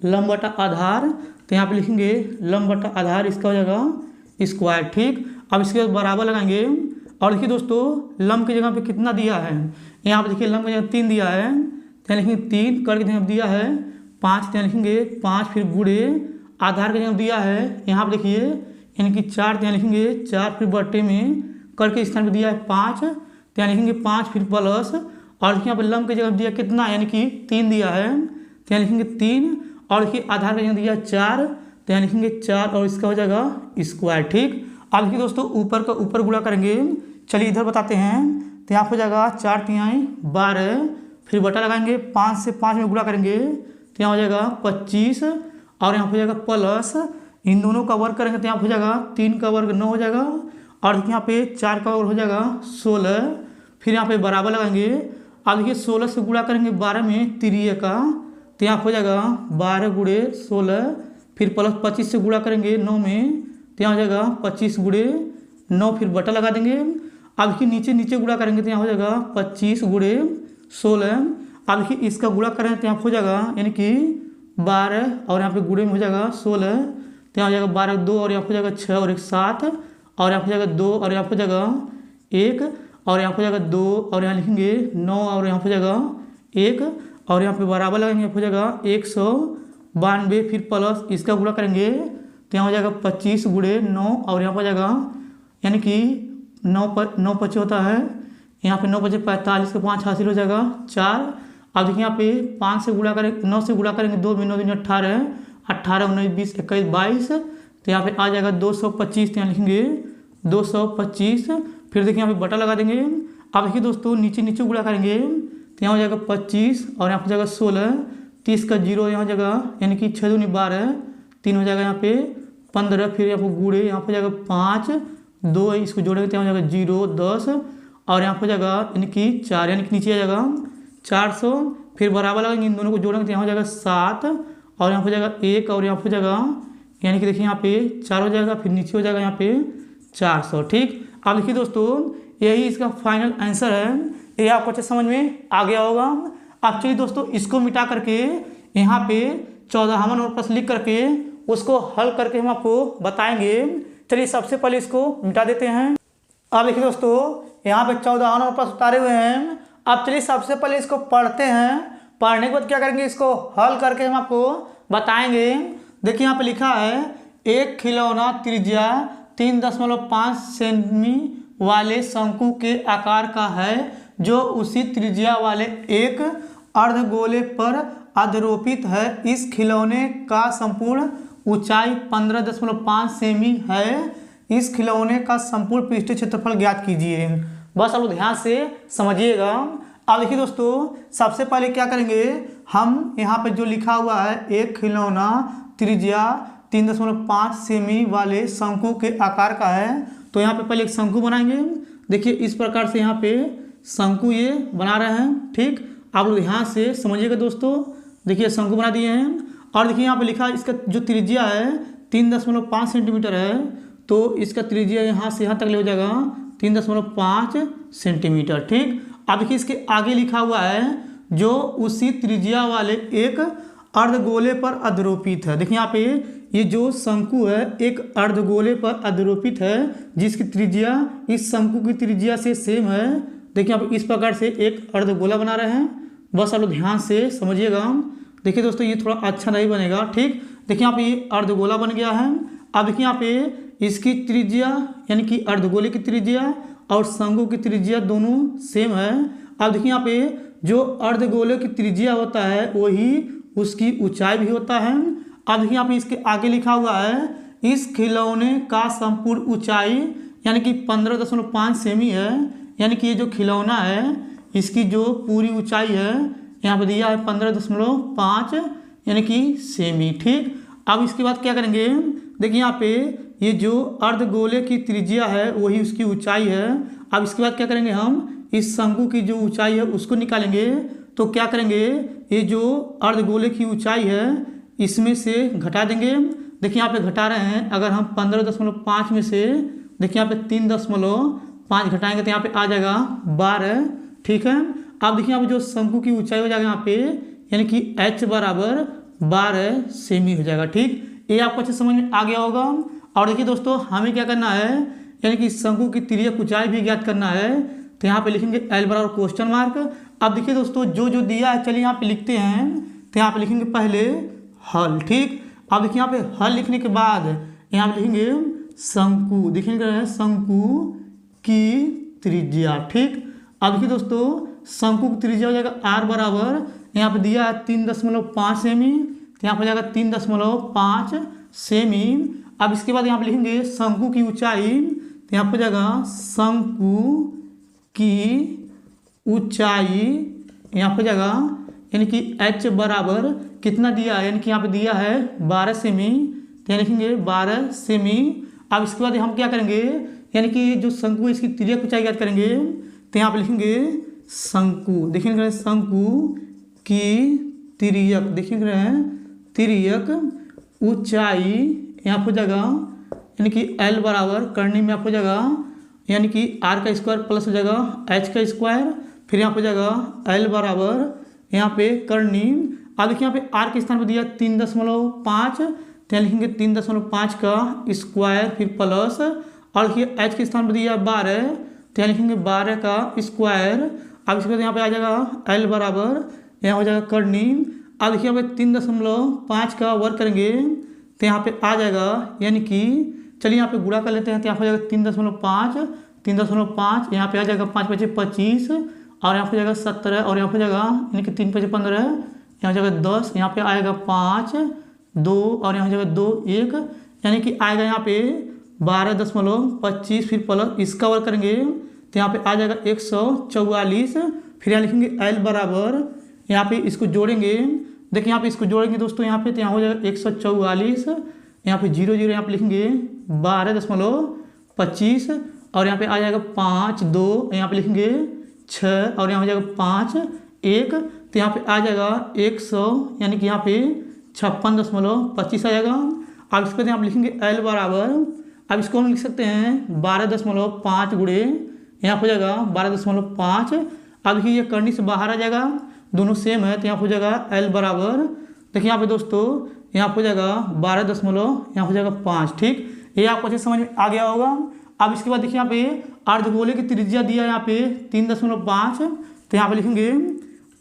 लंब बटा आधार, तो यहाँ पे लिखेंगे लंब बटा आधार, इसका हो जाएगा स्क्वायर। ठीक, अब इसके बाद बराबर लगाएंगे, और देखिए दोस्तों लंब की जगह पे कितना दिया है, यहाँ पे देखिए लंब की जगह 3 दिया है, तो यहाँ लिखेंगे 3, कर्ण की जगह दिया है 5, तो यहाँ लिखेंगे 5, फिर गुणे, आधार की जगह दिया है यहाँ पे देखिए यानी कि 4, तो यहाँ लिखेंगे 4, फिर बट्टे में कर्ण के स्थान पे दिया है 5, तो यहाँ लिखेंगे 5, फिर प्लस, और देखिए यहाँ पे लंब की जगह दिया कितना यानी कि 3 दिया है, तो यहाँ लिखेंगे 3, और देखिए आधार की जगह दिया 4, तो यहाँ लिखेंगे 4, और इसका हो जाएगा स्क्वायर। ठीक, अब देखिए दोस्तों ऊपर का ऊपर गुणा करेंगे, चलिए इधर बताते हैं, तो यहाँ हो जाएगा 4 तिहाई 12, फिर बटा लगाएंगे, 5 से 5 में गुणा करेंगे तो यहाँ हो जाएगा 25, और यहाँ हो जाएगा प्लस, इन दोनों का वर्ग करेंगे तो यहाँ हो जाएगा 3 का वर्ग 9 हो जाएगा, और यहाँ पे 4 का वर्ग हो जाएगा 16, फिर यहाँ पे बराबर लगाएंगे। अब देखिए 16 से गुणा करेंगे 12 में तिरिया का, तो यहाँ हो जाएगा 12 गुणे 16, फिर प्लस 25 से गुणा करेंगे 9 में, तो यहाँ हो जाएगा 25 गुणे 9, फिर बटा लगा देंगे। अब देखिए नीचे गुणा करेंगे तो यहाँ हो जाएगा 25 गुणे 16। अब देखिए इसका गुणा करें तो यहाँ हो जाएगा यानी कि 12, और यहाँ पे गुणे में हो जाएगा 16, तो यहाँ हो जाएगा 12 2, और यहाँ हो जाएगा 6 और 1 7, और यहाँ हो जाएगा 2, और यहाँ हो जाएगा 1, और यहाँ हो जाएगा 2, और यहाँ लिखेंगे 9, और यहाँ हो जाएगा 1, और यहाँ पे बराबर लगाएंगे, हो जाएगा 192, फिर प्लस इसका गुणा करेंगे तो यहाँ हो जाएगा 25 गुणे 9, और यहाँ हो जाएगा यानी कि 9 25 होता है, यहाँ पे 9 25 45 का 5 हासिल हो जाएगा 4। अब देखिए यहाँ पे 5 से गुणा करेंगे, 9 से गुणा करेंगे 2 में 9 दूनी 18, 18 19 20 21 22, तो यहाँ पे आ जाएगा 225, तो यहाँ लिखेंगे 225, फिर देखिए यहाँ पे बटा लगा देंगे। अब देखिए दोस्तों नीचे गुणा करेंगे तो यहाँ हो जाएगा 25, और यहाँ हो जाएगा 16, 30 का 0 यहाँ हो जाएगा यानी कि 6 दूनी 12, 3 हो जाएगा यहाँ पे 15, फिर यहाँ पे गुणे, यहाँ हो जाएगा 5 2, इसको जोड़ेंगे तो यहाँ हो जाएगा 0 10, और यहाँ हो जाएगा यानी कि 4, यानी कि नीचे आ जाएगा 400, फिर बराबर लगाएंगे, इन दोनों को जोड़ेंगे तो यहाँ हो जाएगा 7, और यहाँ हो जाएगा 1, और यहाँ हो जाएगा यानी कि देखिए यहाँ पे 4 हो जाएगा, फिर नीचे हो जाएगा यहाँ पे 400। ठीक, अब देखिए दोस्तों यही इसका फाइनल आंसर है, ये आपको अच्छे समझ में आ गया होगा। अब चलिए दोस्तों इसको मिटा करके यहाँ पे 14वां नंबर प्रश्न लिख करके उसको हल करके हम आपको बताएंगे। चलिए सबसे पहले इसको मिटा देते हैं। अब देखिए दोस्तों यहाँ पे 14वां नंबर प्रश्न उतारे हुए हैं। अब चलिए सबसे पहले इसको पढ़ते हैं। पढ़ने के बाद क्या करेंगे, इसको हल करके हम आपको बताएंगे। देखिए यहाँ पे लिखा है एक खिलौना त्रिज्या 3.5 सेमी वाले शंकु के आकार का है जो उसी त्रिज्या वाले एक अर्धगोले पर अधरोपित है। इस खिलौने का संपूर्ण ऊंचाई 15.5 सेमी है। इस खिलौने का संपूर्ण पृष्ठीय क्षेत्रफल ज्ञात कीजिए। बस आप लोग ध्यान से समझिएगा। अब देखिए दोस्तों सबसे पहले क्या करेंगे, हम यहाँ पे जो लिखा हुआ है एक खिलौना त्रिज्या 3.5 सेमी वाले शंकु के आकार का है, तो यहाँ पे पहले एक शंकु बनाएंगे। देखिए इस प्रकार से यहाँ पे शंकु ये बना रहे हैं। ठीक, आप लोग ध्यान से समझिएगा दोस्तों। देखिए शंकु बना दिए हैं और देखिए यहाँ पे लिखा है इसका जो त्रिज्या है 3.5 सेंटीमीटर है, तो इसका त्रिज्या यहाँ से यहाँ तक ले हो जाएगा 3.5 सेंटीमीटर। ठीक, अब देखिए इसके आगे लिखा हुआ है जो उसी त्रिज्या वाले एक अर्धगोले पर अधरोपित है। देखिए यहाँ पे ये जो शंकु है एक अर्धगोले पर अधरोपित है जिसकी त्रिज्या इस शंकु की त्रिज्या से सेम है। देखिए यहाँ पे इस प्रकार से एक अर्धगोला बना रहे हैं। बस आप लोग ध्यान से समझिएगा। देखिए दोस्तों ये थोड़ा अच्छा नहीं बनेगा। ठीक, देखिए यहाँ पे ये अर्धगोला बन गया है। अब देखिए यहाँ पे इसकी त्रिज्या यानी कि अर्धगोले की त्रिज्या और शंकु की त्रिज्या दोनों सेम है। अब देखिए यहाँ पे जो अर्धगोले की त्रिज्या होता है वही उसकी ऊंचाई भी होता है। अब देखिए यहाँ पे इसके आगे लिखा हुआ है इस खिलौने का संपूर्ण ऊंचाई यानी कि 15.5 सेमी है। यानी कि ये जो खिलौना है इसकी जो पूरी ऊंचाई है यहाँ पे दिया है 15.5 यानी कि सेमी। ठीक, अब इसके बाद क्या करेंगे, देखिए यहाँ पे ये जो अर्धगोले की त्रिज्या है वही उसकी ऊंचाई है। अब इसके बाद क्या करेंगे, हम इस शंकु की जो ऊंचाई है उसको निकालेंगे। तो क्या करेंगे, ये जो अर्धगोले की ऊंचाई है इसमें से घटा देंगे। देखिए यहाँ पे घटा रहे हैं, अगर हम 15.5 में से देखिए यहाँ पे 3.5 घटाएंगे तो यहाँ पे आ जाएगा 12। ठीक है, अब देखिए यहाँ पे जो शंकु की ऊंचाई हो जाएगा यहाँ पे यानी कि h बराबर 12 सेमी हो जाएगा। ठीक, ये आपको अच्छे समझ में आ गया होगा। और देखिए दोस्तों हमें क्या करना है, यानी कि शंकु की तिर्यक ऊंचाई भी ज्ञात करना है। तो यहाँ पे लिखेंगे L बराबर क्वेश्चन मार्क। अब देखिए दोस्तों जो जो दिया है चलिए यहाँ पे लिखते हैं। तो यहाँ पे लिखेंगे पहले हल। ठीक, अब देखिए यहाँ पे हल लिखने के बाद यहाँ पे लिखेंगे शंकु। देखेंगे शंकु की त्रिज्या। ठीक, अब देखिए दोस्तों शंकु की त्रिज्या हो जाएगा R बराबर यहाँ पे दिया है 3.5 सेमी, तो यहाँ पे जाएगा 3.5 सेमी। अब इसके बाद यहाँ पे लिखेंगे शंकु की ऊंचाई, तो यहाँ पे जाएगा शंकु की ऊंचाई यहाँ पे जाएगा यानी कि h बराबर कितना दिया है, यानी कि यहाँ पे दिया है 12 सेमी, तो यहाँ लिखेंगे 12 सेमी। अब इसके बाद हम क्या करेंगे, यानी कि जो शंकु है इसकी तिर्यक ऊंचाई ज्ञात करेंगे। तो यहाँ पे लिखेंगे शंकु। देखेंगे शंकु की तिर्यक, देखेंगे तिर्यक ऊंचाई यहाँ हो जाएगा यानी कि L बराबर करनी में आप हो जाएगा यानी कि R का स्क्वायर प्लस हो जाएगा H का स्क्वायर, फिर यहाँ हो जाएगा L बराबर यहाँ पे करनी। अब देखिए यहाँ पे R के स्थान पर दिया 3.5, तो यहाँ लिखेंगे 3.5 का स्क्वायर फिर प्लस, और देखिए H के स्थान पर दिया 12, तो यहाँ लिखेंगे 12 का स्क्वायर। अब इसके बाद यहाँ पे आ जाएगा L बराबर यहाँ हो जाएगा करनी। अब देखिए यहाँ पे 3.5 का वर्क करेंगे तो यहाँ पे आ जाएगा यानी कि चलिए यहाँ पे गुणा कर लेते हैं। तो यहाँ पे हो जाएगा 3.5 यहाँ पे आ जाएगा 5 × 5 = 25 और यहाँ पे जाएगा 17 और यहाँ पे जाएगा यानी कि 3 × 5 = 15, यहाँ जाएगा 10, यहाँ पे आएगा 5 2 और यहाँ जाएगा 2 1 यानी कि आएगा यहाँ पे 12.25 फिर प्लस इसका वर्क करेंगे तो यहाँ पे आ जाएगा 144। फिर यहाँ लिखेंगे L बराबर यहाँ पे इसको जोड़ेंगे। देखिए यहाँ पे इसको जोड़ेंगे दोस्तों यहाँ पे, तो यहाँ हो जाएगा 144, यहाँ पे 0 0 यहाँ पे लिखेंगे 12.25 और यहाँ पे आ जाएगा 5 2 यहाँ पे लिखेंगे 6 और यहाँ हो जाएगा 5 1, तो यहाँ पे आ जाएगा 100 यानी कि यहाँ पे 56.25 आ जाएगा। अब इसके बाद यहाँ पे लिखेंगे L बराबर, अब इसको हम लिख सकते हैं 12.5 गुणे यहाँ हो जाएगा 12.5। अब देखिए ये करनी से बाहर आ जाएगा, दोनों सेम है तो यहाँ हो जाएगा L बराबर, देखिए यहाँ पे दोस्तों यहाँ हो जाएगा 12 यहाँ हो जाएगा 5। ठीक, ये आपको अच्छे समझ में आ गया होगा। अब इसके बाद देखिए यहाँ पे अर्धगोले की त्रिज्या दिया है यहाँ पे 3.5, तो यहाँ पे लिखेंगे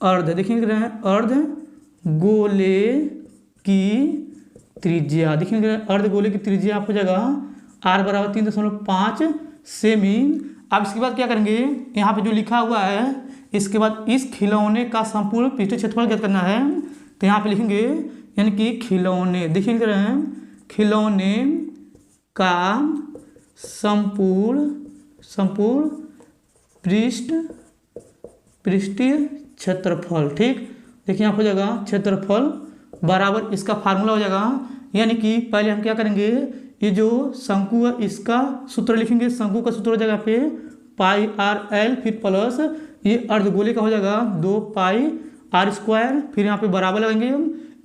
अर्ध, देखिए अर्धगोले की त्रिज्या, देखिए अर्धगोले की त्रिज्या आप हो जाएगा R बराबर 3.5 सेमी। अब इसके बाद क्या करेंगे, यहाँ पे जो लिखा हुआ है इसके बाद इस खिलौने का संपूर्ण पृष्ठीय क्षेत्रफल ज्ञात करना है, तो यहाँ पे लिखेंगे यानी कि खिलौने, देखिए लिख रहे हैं खिलौने का संपूर्ण पृष्ठीय क्षेत्रफल। ठीक, देखिए यहाँ हो जाएगा क्षेत्रफल बराबर इसका फार्मूला हो जाएगा, यानी कि पहले हम क्या करेंगे, ये जो शंकु है इसका सूत्र लिखेंगे, शंकु का सूत्र हो जाएगा पे पाई आर एल, फिर प्लस ये अर्धगोले का हो जाएगा 2 पाई आर स्क्वायर, फिर यहाँ पे बराबर लगेंगे,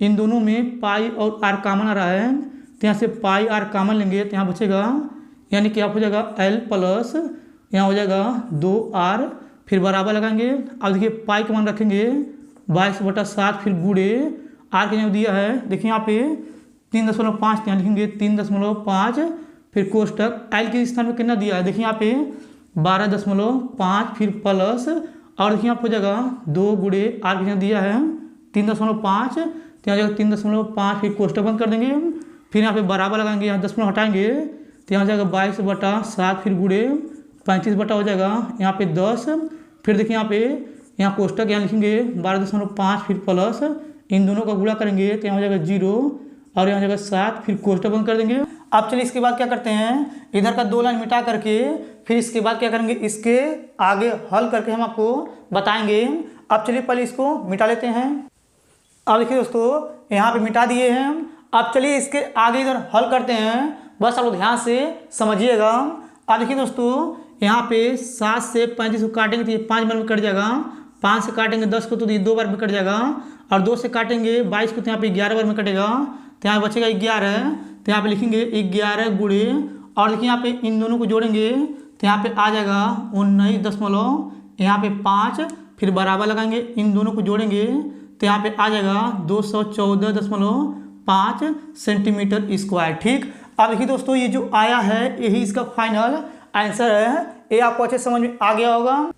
इन दोनों में पाई और आर कॉमन आ रहा है तो यहाँ से पाई आर कॉमन लेंगे तो यहाँ बचेगा, यानी कि आप हो जाएगा एल प्लस यहाँ हो जाएगा 2r, फिर बराबर लगाएंगे। अब देखिए पाई का मान रखेंगे 22/7, फिर गुड़े आर के यहाँ दिया है, देखिए यहाँ पे 3.5 यहाँ लिखेंगे 3.5, फिर कोष्टक एल के स्थान में कितना दिया है, देखिए यहाँ पे 12.5, फिर प्लस और देखिए यहाँ हो जाएगा 2 गुड़े आर के यहाँ दिया है 3.5, तो यहाँ जाएगा 3.5, फिर कोष्टक बंद कर देंगे, फिर यहाँ पे बराबर लगाएंगे, यहाँ 10 हटाएंगे तो यहाँ जाएगा 22/7, फिर गुड़े 35 हो जाएगा यहाँ पे 10, फिर देखिए यहाँ कोष्टक यहाँ लिखेंगे 12.5, फिर प्लस इन दोनों का गुणा करेंगे तो यहाँ हो जाएगा 0 और यहाँ हो जाएगा 7, फिर कोष्टक बंद कर देंगे। अब चलिए इसके बाद क्या करते हैं, इधर का 2 लाइन मिटा करके फिर इसके बाद क्या करेंगे, इसके आगे हल करके हम आपको बताएंगे। अब चलिए पहले इसको मिटा लेते हैं। अब देखिए दोस्तों यहाँ पे मिटा दिए हैं, अब चलिए इसके आगे इधर हल करते हैं, बस आप ध्यान से समझिएगा। अब देखिए दोस्तों यहाँ पे 7 से 35 को काटेंगे तो ये 5 बार में कट जाएगा, 5 से काटेंगे 10 को तो ये 2 बार में कट जाएगा, और 2 से काटेंगे 22 को तो यहाँ पे 11 बार में कटेगा, तो यहाँ बचेगा 11, तो यहाँ पे लिखेंगे 11 गुणे और देखिए यहाँ पे इन दोनों को जोड़ेंगे तो यहाँ पे आ जाएगा 19 यहाँ पे 5, फिर बराबर लगाएंगे, इन दोनों को जोड़ेंगे तो यहाँ पे आ जाएगा 214.5 सेंटीमीटर स्क्वायर। ठीक, अब देखिए दोस्तों ये जो आया है यही इसका फाइनल आंसर है, ये आपको अच्छे समझ में आ गया होगा।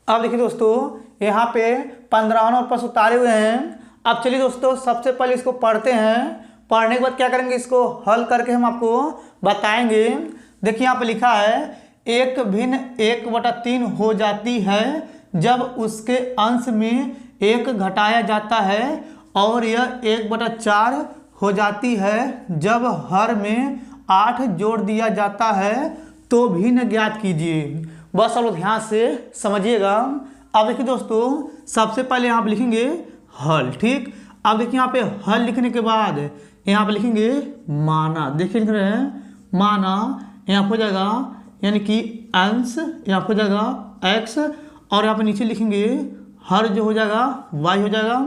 अब देखिए दोस्तों यहाँ पे 15 और प्रश्न उतारे हुए हैं। अब चलिए दोस्तों सबसे पहले इसको पढ़ते हैं, पढ़ने के बाद क्या करेंगे, इसको हल करके हम आपको बताएंगे। देखिए यहाँ पे लिखा है 1 भिन्न 1/3 हो जाती है जब उसके अंश में 1 घटाया जाता है, और यह 1/4 हो जाती है जब हर में 8 जोड़ दिया जाता है, तो भिन्न ज्ञात कीजिए। बस आप लोग ध्यान से समझिएगा। अब देखिए दोस्तों सबसे पहले यहाँ पे लिखेंगे हल। ठीक, अब देखिए यहाँ पे हल लिखने के बाद यहाँ पे लिखेंगे माना, देखिए लिख रहे हैं माना, यहाँ हो जाएगा यानी कि अंश, यहाँ हो जाएगा x, और यहाँ पे नीचे लिखेंगे हर जो हो जाएगा y हो जाएगा।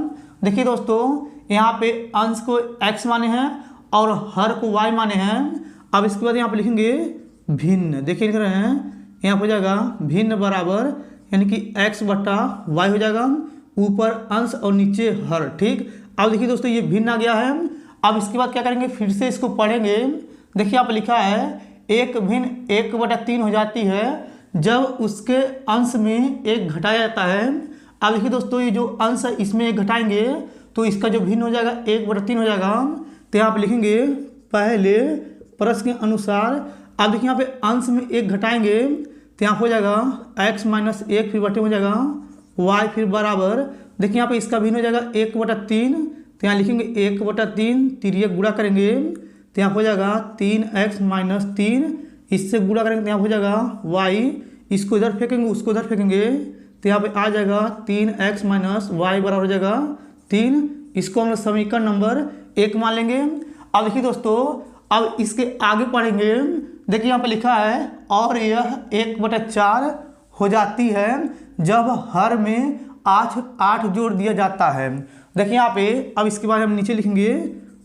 देखिए दोस्तों यहाँ पे अंश को x माने हैं और हर को y माने हैं। अब इसके बाद यहाँ पे लिखेंगे भिन्न, देखिए लिख रहे हैं यहाँ हो जाएगा भिन्न बराबर यानी कि x/y हो जाएगा, ऊपर अंश और नीचे हर। ठीक, अब देखिए दोस्तों ये भिन्न आ गया है। अब इसके बाद क्या करेंगे, फिर से इसको पढ़ेंगे। देखिए यहाँ पे लिखा है 1 भिन्न 1/3 हो जाती है जब उसके अंश में 1 घटाया जाता है। अब देखिए दोस्तों ये जो अंश है इसमें 1 घटाएंगे तो इसका जो भिन्न हो जाएगा 1/3 हो जाएगा, तो यहाँ पे लिखेंगे पहले प्रश्न के अनुसार। अब देखिए यहाँ पे अंश में 1 घटाएंगे तो यहाँ हो जाएगा x-1, फिर बटे हो जाएगा y, फिर बराबर देखिए यहाँ पे इसका भिन्न हो जाएगा 1/3, तो यहाँ लिखेंगे 1/3, तिर्यक गुणा करेंगे तो यहाँ हो जाएगा 3x-3, इससे गुणा करेंगे तो यहाँ हो जाएगा y, इसको इधर फेंकेंगे उसको इधर फेंकेंगे तो यहाँ पे आ जाएगा 3x - y बराबर हो जाएगा 3। इसको हम लोग समीकरण नंबर 1 मान लेंगे। अब देखिए दोस्तों अब इसके आगे पढ़ेंगे। देखिए यहाँ पे लिखा है और यह 1/4 हो जाती है जब हर में 8 जोड़ दिया जाता है। देखिए यहाँ पे अब इसके बाद हम नीचे लिखेंगे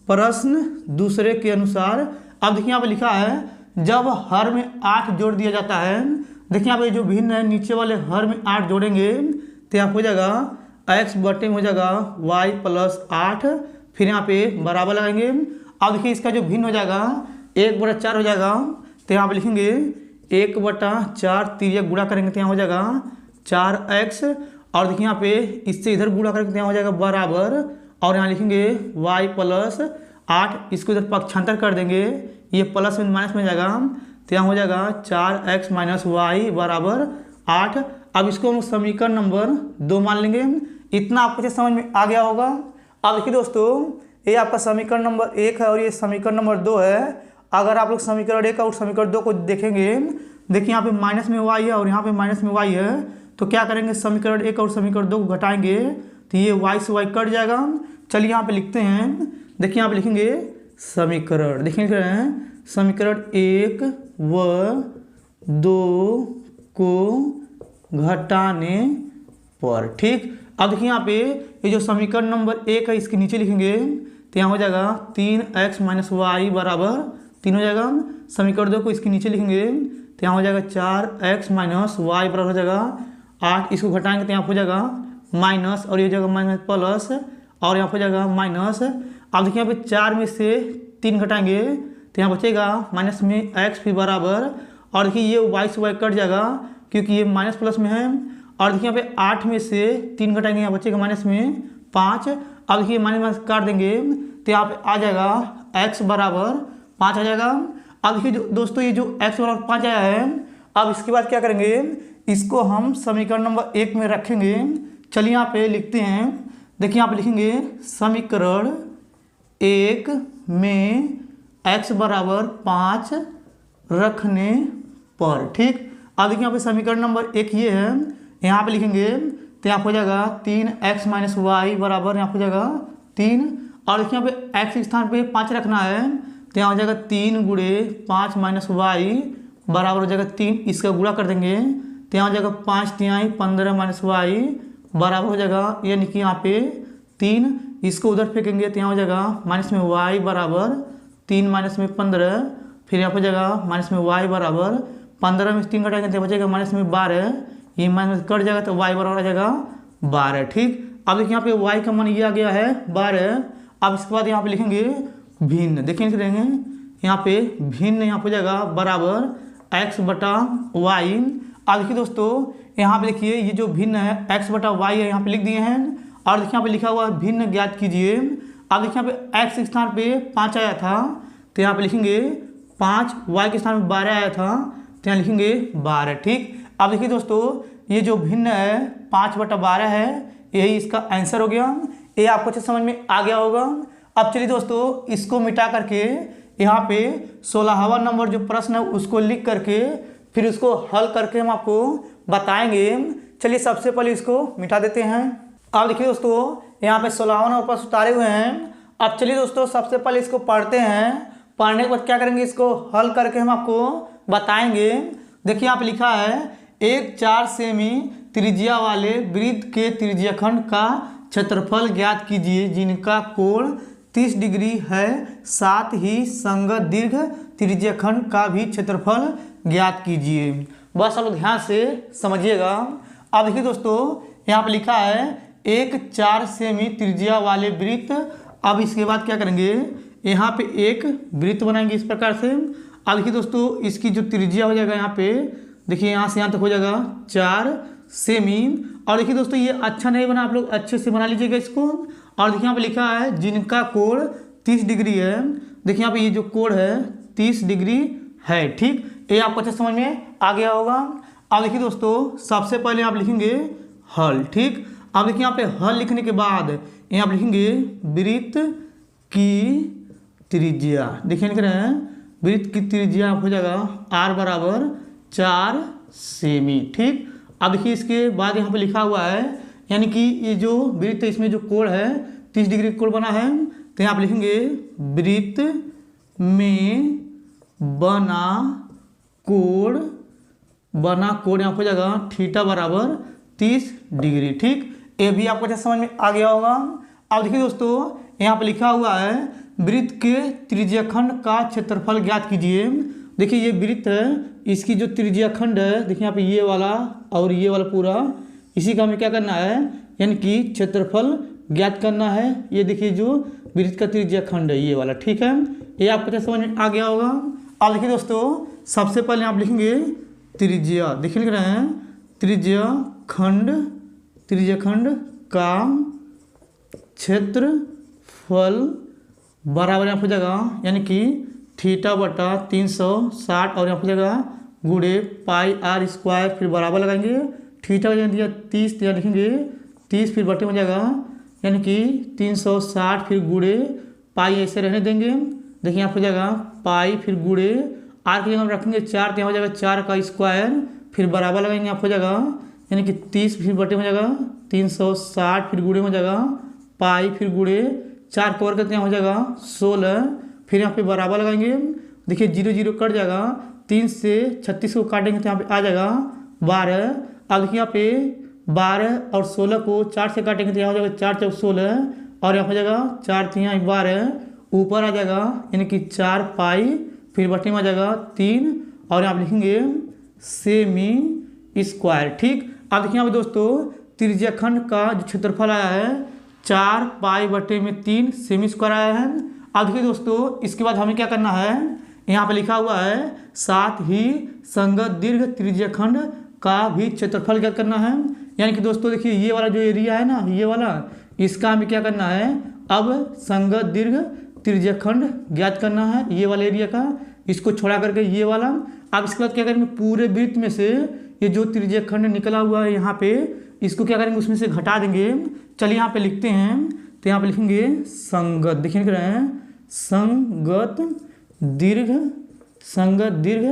प्रश्न दूसरे के अनुसार। अब देखिए यहाँ पे लिखा है जब हर में 8 जोड़ दिया जाता है। देखिए यहाँ पे जो भिन्न है नीचे वाले हर में 8 जोड़ेंगे तो यहाँ हो जाएगा x बटे में हो जाएगा y प्लस 8, फिर यहाँ पे बराबर लगाएंगे। अब देखिए इसका जो भिन्न हो जाएगा 1/4 हो जाएगा, तो यहाँ पे लिखेंगे 1/4 तिर्यक गुणा करेंगे तो यहाँ हो जाएगा 4x, और देखिए यहाँ पे इससे इधर गुणा करेंगे तो यहाँ हो जाएगा बराबर, और यहाँ लिखेंगे y प्लस 8, इसको इधर पक्षांतर कर देंगे, ये प्लस में माइनस में जाएगा, तो यहाँ हो जाएगा 4x माइनस वाई बराबर 8। अब इसको हम समीकरण नंबर 2 मान लेंगे। इतना आपको समझ में आ गया होगा। अब देखिए दोस्तों, ये आपका समीकरण नंबर 1 है और ये समीकरण नंबर 2 है। अगर आप लोग समीकरण 1 और समीकरण 2 को देखेंगे, देखिए यहाँ पे माइनस में y है और यहाँ पे माइनस में y है, तो क्या करेंगे समीकरण 1 और समीकरण 2 को घटाएंगे तो ये y से y कट जाएगा। चलिए यहाँ पे लिखते हैं, देखिए यहाँ पे लिखेंगे समीकरण, देखिए लिख रहे हैं समीकरण 1 व 2 को घटाने पर। ठीक, अब देखिए यहाँ पे ये जो समीकरण नंबर 1 है इसके नीचे लिखेंगे तो यहाँ हो जाएगा 3x माइनस वाई बराबर 3 हो जाएगा। समीकरण 2 को इसके नीचे लिखेंगे तो यहाँ हो जाएगा 4x माइनस वाई बराबर हो जाएगा 8, इसको घटाएंगे तो यहाँ हो जाएगा माइनस, और ये हो जाएगा माइनस प्लस, और यहाँ हो जाएगा माइनस। अब देखिए यहाँ पे 4 में से 3 घटाएंगे तो यहाँ बचेगा माइनस में x भी बराबर, और देखिए ये y से y कट जाएगा क्योंकि ये माइनस प्लस में है। और देखिए यहाँ पे 8 में से 3 घटाएंगे, यहाँ बचेगा माइनस में 5। अब देखिए माइनस माइनस काट देंगे तो यहाँ पे आ जाएगा x बराबर 5 आ जाएगा। अब देखिए दोस्तों, ये जो x बराबर 5 आया है, अब इसके बाद क्या करेंगे, इसको हम समीकरण नंबर 1 में रखेंगे। चलिए यहाँ पे लिखते हैं, देखिए यहाँ पे लिखेंगे समीकरण 1 में x बराबर 5 रखने पर। ठीक, अब देखिए यहाँ पे समीकरण नंबर 1 ये है, यहाँ पे लिखेंगे तो यहाँ हो जाएगा 3x माइनस वाई बराबर यहाँ हो जाएगा 3, और देखिए यहाँ पे x के स्थान पे 5 रखना है तो यहाँ हो जाएगा 3 गुणे 5 माइनस वाई बराबर हो जाएगा 3, इसका गुणा कर देंगे तो यहाँ हो जाएगा 5 तिहाई 15 माइनस वाई बराबर हो जाएगा, यानी कि यहाँ पे 3, इसको उधर फेंकेंगे तो यहाँ हो जाएगा माइनस में वाई बराबर 3 माइनस में 15, फिर यहाँ हो जाएगा माइनस में वाई बराबर 15 में 3 घटाएंगे तो बचेगा माइनस में 12, ये माइनस कट जाएगा तो y बराबर आ जाएगा 12। ठीक, अब देखिए यहाँ पे y का मान ये आ गया है 12। अब इसके बाद यहाँ पे लिखेंगे भिन्न, देखिए लिख देंगे यहाँ पे भिन्न, यहाँ हो जाएगा बराबर x बटा वाई। अब देखिए दोस्तों, यहाँ पे देखिए ये जो भिन्न है x बटा वाई है, यहाँ पे लिख दिए हैं, और देखिए यहाँ पे लिखा हुआ है भिन्न ज्ञात कीजिए। अब देखिए यहाँ पे x के स्थान पे 5 आया था तो यहाँ पे लिखेंगे 5, y के स्थान पे 12 आया था तो यहाँ लिखेंगे 12। ठीक, अब देखिए दोस्तों, ये जो भिन्न है 5/12 है, यही इसका आंसर हो गया। ये आपको अच्छे समझ में आ गया होगा। अब चलिए दोस्तों, इसको मिटा करके यहाँ पे 16वां नंबर जो प्रश्न है उसको लिख करके फिर उसको हल करके हम आपको बताएंगे। चलिए सबसे पहले इसको मिटा देते हैं। अब देखिए दोस्तों, यहाँ पे 16वां नंबर प्रश्न उतारे हुए हैं। अब चलिए दोस्तों, सबसे पहले इसको पढ़ते हैं, पढ़ने के बाद क्या करेंगे, इसको हल करके हम आपको बताएंगे। देखिए यहाँ पे लिखा है, एक 4 सेमी त्रिज्या वाले वृत्त के त्रिज्याखंड का क्षेत्रफल ज्ञात कीजिए जिनका कोण 30 डिग्री है, साथ ही संगत दीर्घ त्रिज्याखंड का भी क्षेत्रफल ज्ञात कीजिए। बस आप ध्यान से समझिएगा। अब देखिए दोस्तों, यहाँ पे लिखा है एक 4 सेमी त्रिज्या वाले वृत्त। अब इसके बाद क्या करेंगे, यहाँ पे एक वृत्त बनाएंगे इस प्रकार से। अब देखिए दोस्तों, इसकी जो त्रिज्या हो जाएगा यहाँ पे, देखिए यहाँ से यहाँ तक हो जाएगा 4 सेमी। और देखिए दोस्तों, ये अच्छा नहीं बना, आप लोग अच्छे से बना लीजिएगा इसको। और देखिए यहाँ पे लिखा है जिनका कोण 30 डिग्री है। देखिए यहाँ पे ये जो कोण है 30 डिग्री है। ठीक, ये आपको अच्छे समझ में आ गया होगा। अब देखिए दोस्तों, सबसे पहले आप लिखेंगे हल। ठीक, अब देखिए यहाँ पे हल लिखने के बाद यहाँ पे लिखेंगे वृत्त की त्रिज्या। देखिए लिख रहे हैं वृत्त की त्रिज्या हो जाएगा r बराबर 4 सेमी। ठीक, अब देखिए इसके बाद यहाँ पे लिखा हुआ है, यानी कि ये जो वृत्त है इसमें जो कोण है 30 डिग्री कोण बना है, तो यहाँ पे लिखेंगे वृत्त में बना कोण यहाँ हो जाएगा थीटा बराबर 30 डिग्री। ठीक, ये भी आपको अच्छा समझ में आ गया होगा। अब देखिए दोस्तों, यहाँ पे लिखा हुआ है वृत्त के त्रिज्याखंड का क्षेत्रफल ज्ञात कीजिए। देखिए ये वृत्त है, इसकी जो त्रिज्याखंड है, देखिए यहाँ पे ये वाला और ये वाला पूरा, इसी का हमें क्या करना है, यानी कि क्षेत्रफल ज्ञात करना है। ये देखिए जो वृत्त का त्रिज्या खंड है ये वाला, ठीक है। ये आपको क्या समझ में आ गया होगा। अब देखिए दोस्तों, सबसे पहले आप लिखेंगे त्रिज्या, देखिए लिख रहे हैं त्रिज्या खंड का क्षेत्रफल बराबर यहाँ हो जाएगा, यानी कि थीटा बटा 360 और यहाँ हो जाएगा गुणे पाई आर स्क्वायर, फिर बराबर लगाएंगे थीटा का दिया 30 तो यहाँ लिखेंगे 30 फिर बटे हो जाएगा, यानी कि 360 फिर गुणे पाई ऐसे रहने देंगे। देखिए यहाँ हो जाएगा पाई फिर गुणे आर की जगह हम रखेंगे 4 तो यहाँ हो जाएगा 4 का स्क्वायर, फिर बराबर लगाएंगे यहाँ हो जाएगा, यानी कि 30 फिर बटे हो जाएगा 360 फिर गुणे हो जाएगा पाई फिर गुणे 4 कवर करते हैं हो जाएगा 16, फिर यहाँ पे बराबर लगाएंगे। देखिए 0 0 कट जाएगा, 3 से 36 को काटेंगे तो यहाँ पे आ जाएगा 12। अब देखिए यहाँ पे 12 और 16 को 4 से काटेंगे तो यहाँ हो जाएगा 4 चौक 16 और यहाँ हो जाएगा 4 यहाँ 12 ऊपर आ जाएगा, यानी कि 4 पाई फिर बटे में आ जाएगा 3 और यहाँ लिखेंगे सेमी स्क्वायर, ठीक। अब देखिए यहाँ पे दोस्तों त्रिज्या खंड का जो क्षेत्रफल आया है 4 पाई बटे में 3 सेमी स्क्वायर आया है। अब देखिए दोस्तों इसके बाद हमें क्या करना है, यहाँ पे लिखा हुआ है साथ ही संगत दीर्घ त्रिज्या खंड का भी क्षेत्रफल ज्ञात करना है। यानी कि दोस्तों देखिए ये वाला जो एरिया है ना, ये वाला, इसका हमें क्या करना है, अब संगत दीर्घ त्रिज्या खंड ज्ञात करना है ये वाला एरिया का, इसको छोड़ा करके ये वाला। अब इसके बाद क्या करेंगे, पूरे वृत्त में से ये जो त्रिज्या खंड निकला हुआ है यहाँ पे, इसको क्या करेंगे उसमें से घटा देंगे। चलिए यहाँ पे लिखते हैं, तो यहाँ पे लिखेंगे संगत, देखिए लिख रहे हैं संगत दीर्घ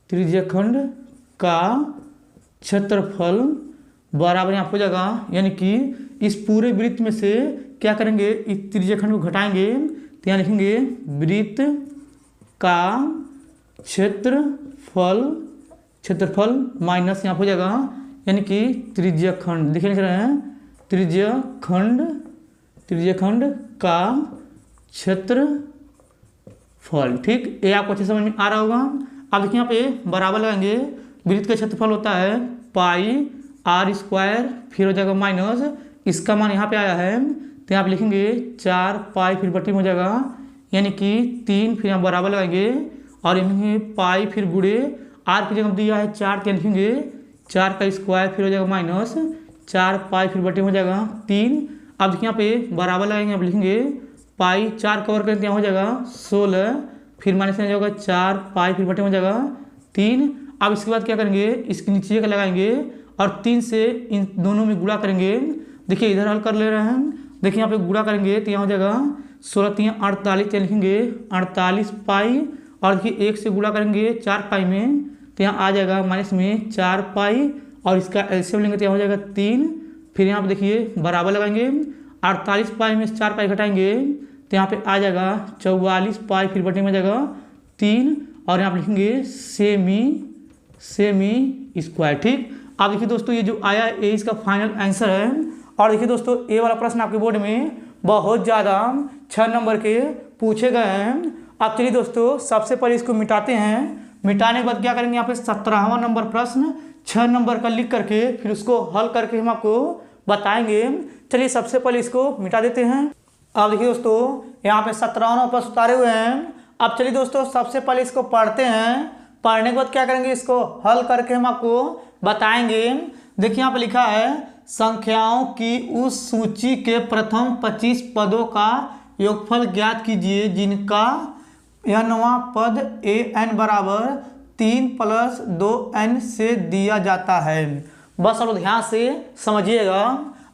त्रिज्या खंड का क्षेत्रफल बराबर यहाँ हो जाएगा, यानी कि इस पूरे वृत्त में से क्या करेंगे, इस त्रिज्या खंड को घटाएंगे तो यहाँ लिखेंगे वृत्त का क्षेत्रफल माइनस यहाँ हो जाएगा, यानी कि त्रिज्या खंड, देखिए लिख रहे हैं त्रिज्या खंड का क्षेत्रफल, ठीक। ये आपको अच्छे समझ में आ रहा होगा। अब देखिए यहाँ पे बराबर लगाएंगे, वृत्त का क्षेत्रफल होता है पाई आर स्क्वायर, फिर हो जाएगा माइनस, इसका मान यहाँ पे आया है तो यहाँ पे लिखेंगे 4 पाई फिर बटी में हो जाएगा, यानी कि 3 फिर यहाँ बराबर लगाएंगे और इन्हें पाई फिर गुणे आर की जगह दिया है 4 तो लिखेंगे 4 का स्क्वायर, फिर हो जाएगा माइनस 4 पाई फिर बटे में हो जाएगा 3। अब देखिए यहाँ पे बराबर लगाएंगे, अब लिखेंगे पाई 4 कवर करते हैं हो जाएगा 16, फिर माइनस में जाएगा 4 पाई फिर बटे में हो जाएगा 3। अब इसके बाद क्या करेंगे, इसके नीचे का लगाएंगे और 3 से इन दोनों में गुणा करेंगे। देखिए इधर हल कर ले रहे हैं, देखिए यहाँ पे गुणा करेंगे तो यहाँ हो जाएगा 16 3 48, लिखेंगे 48 पाई और देखिए 1 से गुणा करेंगे 4 पाई में तो यहाँ आ जाएगा माइनस में 4 पाई और इसका एलसीएम लेंगे तो यहाँ हो जाएगा 3। फिर यहाँ पे देखिए बराबर लगाएंगे, 48 पाई में 4 पाई घटाएंगे तो यहाँ पे आ जाएगा 44 पाई फिर बटे में जाएगा 3 और यहाँ पे लिखेंगे सेमी स्क्वायर, ठीक। अब देखिए दोस्तों ये जो आया ये इसका फाइनल आंसर है। और देखिए दोस्तों ये वाला प्रश्न आपके बोर्ड में बहुत ज़्यादा 6 नंबर के पूछे गए हैं। अब चलिए दोस्तों सबसे पहले इसको मिटाते हैं, मिटाने के बाद क्या करेंगे, यहाँ पे 17वां नंबर प्रश्न 6 नंबर का लिख करके फिर उसको हल करके हम आपको बताएंगे। चलिए सबसे पहले इसको मिटा देते हैं। अब देखिए दोस्तों यहाँ पे 17वां नंबर प्रश्न उतारे हुए हैं। अब चलिए दोस्तों सबसे पहले इसको पढ़ते हैं, पढ़ने के बाद क्या करेंगे, इसको हल करके हम आपको बताएंगे। देखिए यहाँ पे लिखा है संख्याओं की उस सूची के प्रथम 25 पदों का योगफल ज्ञात कीजिए जिनका nवां पद an बराबर 3 + 2n से दिया जाता है। बस अब ध्यान से समझिएगा।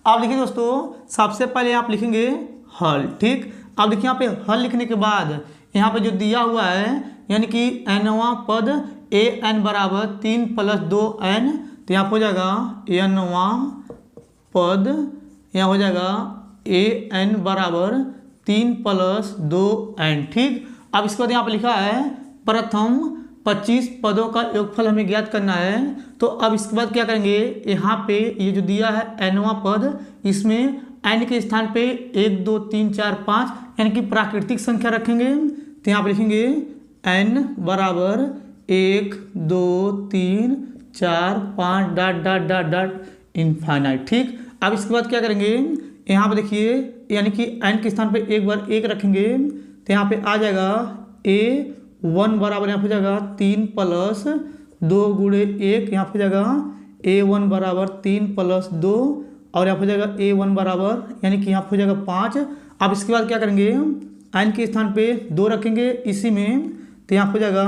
अब देखिए दोस्तों सबसे पहले आप लिखेंगे हल, ठीक। अब देखिए यहाँ पे हल लिखने के बाद यहाँ पे जो दिया हुआ है यानी कि nवां पद an बराबर 3 + 2n तो यहाँ हो जाएगा nवां पद, यहाँ हो जाएगा an बराबर 3 + 2n, ठीक। अब इसके बाद यहाँ पे लिखा है प्रथम 25 पदों का योगफल हमें ज्ञात करना है। तो अब इसके बाद क्या करेंगे, यहाँ पे ये जो दिया है nवां पद, इसमें n के स्थान पे 1 2 3 4 5 यानी कि प्राकृतिक संख्या रखेंगे। तो यहाँ पे लिखेंगे n बराबर 1 2 3 4 5 dot dot dot dot infinite. ठीक, अब इसके बाद क्या करेंगे, यहाँ पे देखिए यानी कि n के स्थान पे एक बार 1 रखेंगे तो यहाँ पे आ जाएगा a1 बराबर यहाँ पे जाएगा 3 प्लस 2 गुणे 1, यहाँ पे जाएगा a1 बराबर 3 प्लस 2 और यहाँ पे जाएगा a1 बराबर यानी कि यहाँ पे जाएगा 5। अब इसके बाद क्या करेंगे, n के स्थान पे 2 रखेंगे इसी में तो यहाँ पे जाएगा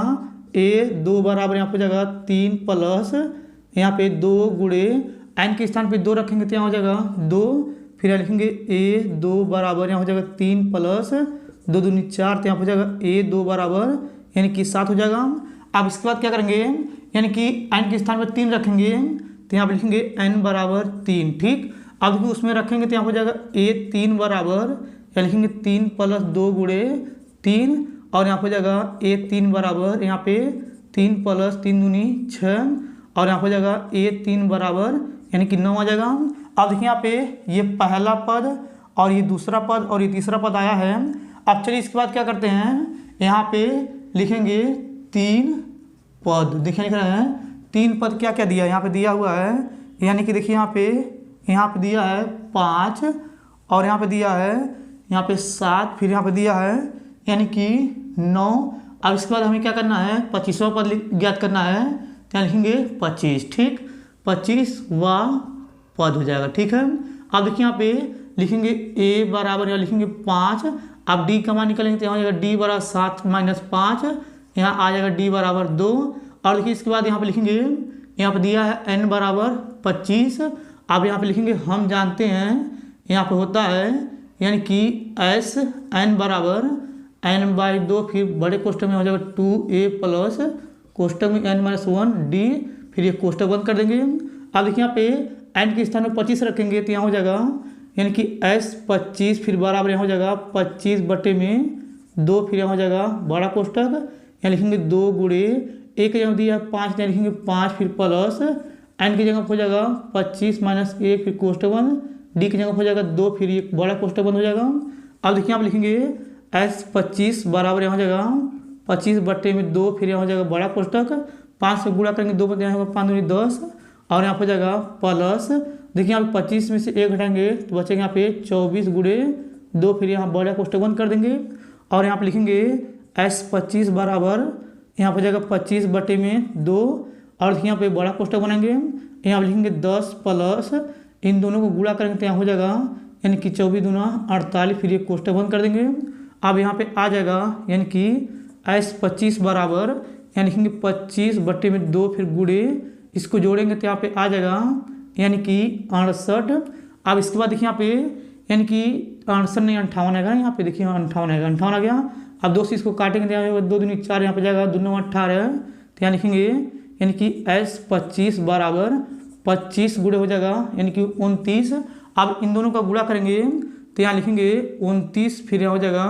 a2 बराबर यहाँ पे जाएगा 3 प्लस यहाँ पे 2 गुणे n के स्थान पे 2 रखेंगे तो यहाँ हो जाएगा 2, फिर यहाँ लिखेंगे a2 बराबर यहाँ हो जाएगा 3 प्लस 2 दूनी 4 तो यहाँ हो जाएगा a2 बराबर यानी कि 7 हो जाएगा। अब इसके बाद क्या करेंगे, यानी कि n के स्थान पर 3 रखेंगे तो यहाँ पर लिखेंगे n बराबर 3। ठीक, अब देखिए उसमें रखेंगे तो यहाँ हो जाएगा a3 बराबर यहाँ लिखेंगे 3 प्लस 2 गुणे 3 और यहाँ हो जाएगा a3 बराबर यहाँ पे 3 प्लस 3 दूनी 6 और यहाँ हो जाएगा a3 बराबर यानी कि 9 आ जाएगा। अब देखिए यहाँ पे ये पहला पद और ये दूसरा पद और ये तीसरा पद आया है। अब चलिए इसके बाद क्या करते हैं, यहाँ पे लिखेंगे 3 पद। देखिए लिख रहे हैं 3 पद क्या क्या दिया है, यहाँ पे दिया हुआ है यानी कि देखिए यहाँ पे दिया है 5 और यहाँ पे दिया है यहाँ पे 7, फिर यहाँ पे दिया है यानी कि 9। अब इसके बाद हमें क्या करना है, 25वां पद ज्ञात करना है तो यहाँ लिखेंगे 25। ठीक, 25वां पद हो जाएगा। ठीक है, अब देखिए यहाँ पे लिखेंगे a बराबर यहाँ लिखेंगे 5, अब d का मान निकालेंगे तो यहाँ हो जाएगा d बराबर 7 माइनस 5, यहाँ आ जाएगा d बराबर 2 और देखिए इसके बाद यहाँ पे लिखेंगे यहाँ पे दिया है n बराबर 25। अब यहाँ पे लिखेंगे हम जानते हैं यहाँ पे होता है यानी कि s n बराबर n बाई 2, फिर बड़े कोष्टक में हो जाएगा 2a प्लस कोष्टक में n माइनस 1 d, फिर ये कोष्टक बंद कर देंगे। अब देखिए यहाँ पे n के स्थान में 25 रखेंगे तो यहाँ हो जाएगा यानी कि s 25 फिर बराबर यहाँ हो जाएगा 25 बटे में 2, फिर यहाँ हो जाएगा बड़ा कोष्टक यहाँ लिखेंगे 2 गुणे 1 की जगह दिया 5 यहाँ लिखेंगे 5 फिर प्लस n की जगह हो जाएगा 25 माइनस 1 फिर कोष्टक बंद, d की जगह हो जाएगा 2 फिर ये बड़ा कोष्टक बंद हो जाएगा। अब देखिए आप लिखेंगे s 25 बराबर यहाँ हो जाएगा 25 बटे में 2, फिर यहाँ हो जाएगा बड़ा कोष्टक 5 से गुणा करेंगे 2 बटे यहाँ होगा 5 दूनी 10 और यहाँ पर जाएगा प्लस देखिए यहाँ पे 25 में से 1 घटाएंगे तो बचेगा यहाँ पे 24 गुणे 2, फिर यहाँ बड़ा कोष्टक बंद कर देंगे और यहाँ पे लिखेंगे s 25 बराबर यहाँ पर जाएगा 25 बटे में 2 और देखिए यहाँ पे बड़ा कोष्टक बनाएंगे, यहाँ पे लिखेंगे 10 प्लस इन दोनों को गुणा करेंगे तो यहाँ हो जाएगा यानी कि 24 दूना 48, फिर ये कोष्टक बंद कर देंगे। अब यहाँ पे आ जाएगा यानी कि s 25 बराबर यहाँ लिखेंगे 25 बटे में 2 फिर गुणे इसको जोड़ेंगे तो यहाँ पे आ जाएगा यानी कि 68। अब इसके बाद देखिए यहाँ पे यानी कि 68 नहीं 58 आएगा, यहाँ पे देखिए 58 आएगा, 58 आ गया। अब 2 से इसको काटेंगे तो यहाँ 2 दूनी 4 यहाँ पे जाएगा 2 9 18 तो यहाँ लिखेंगे यानी कि s 25 बराबर 25 गुणे हो जाएगा यानी कि 29। अब इन दोनों का गुणा करेंगे तो यहाँ लिखेंगे 29 फिर यहाँ हो जाएगा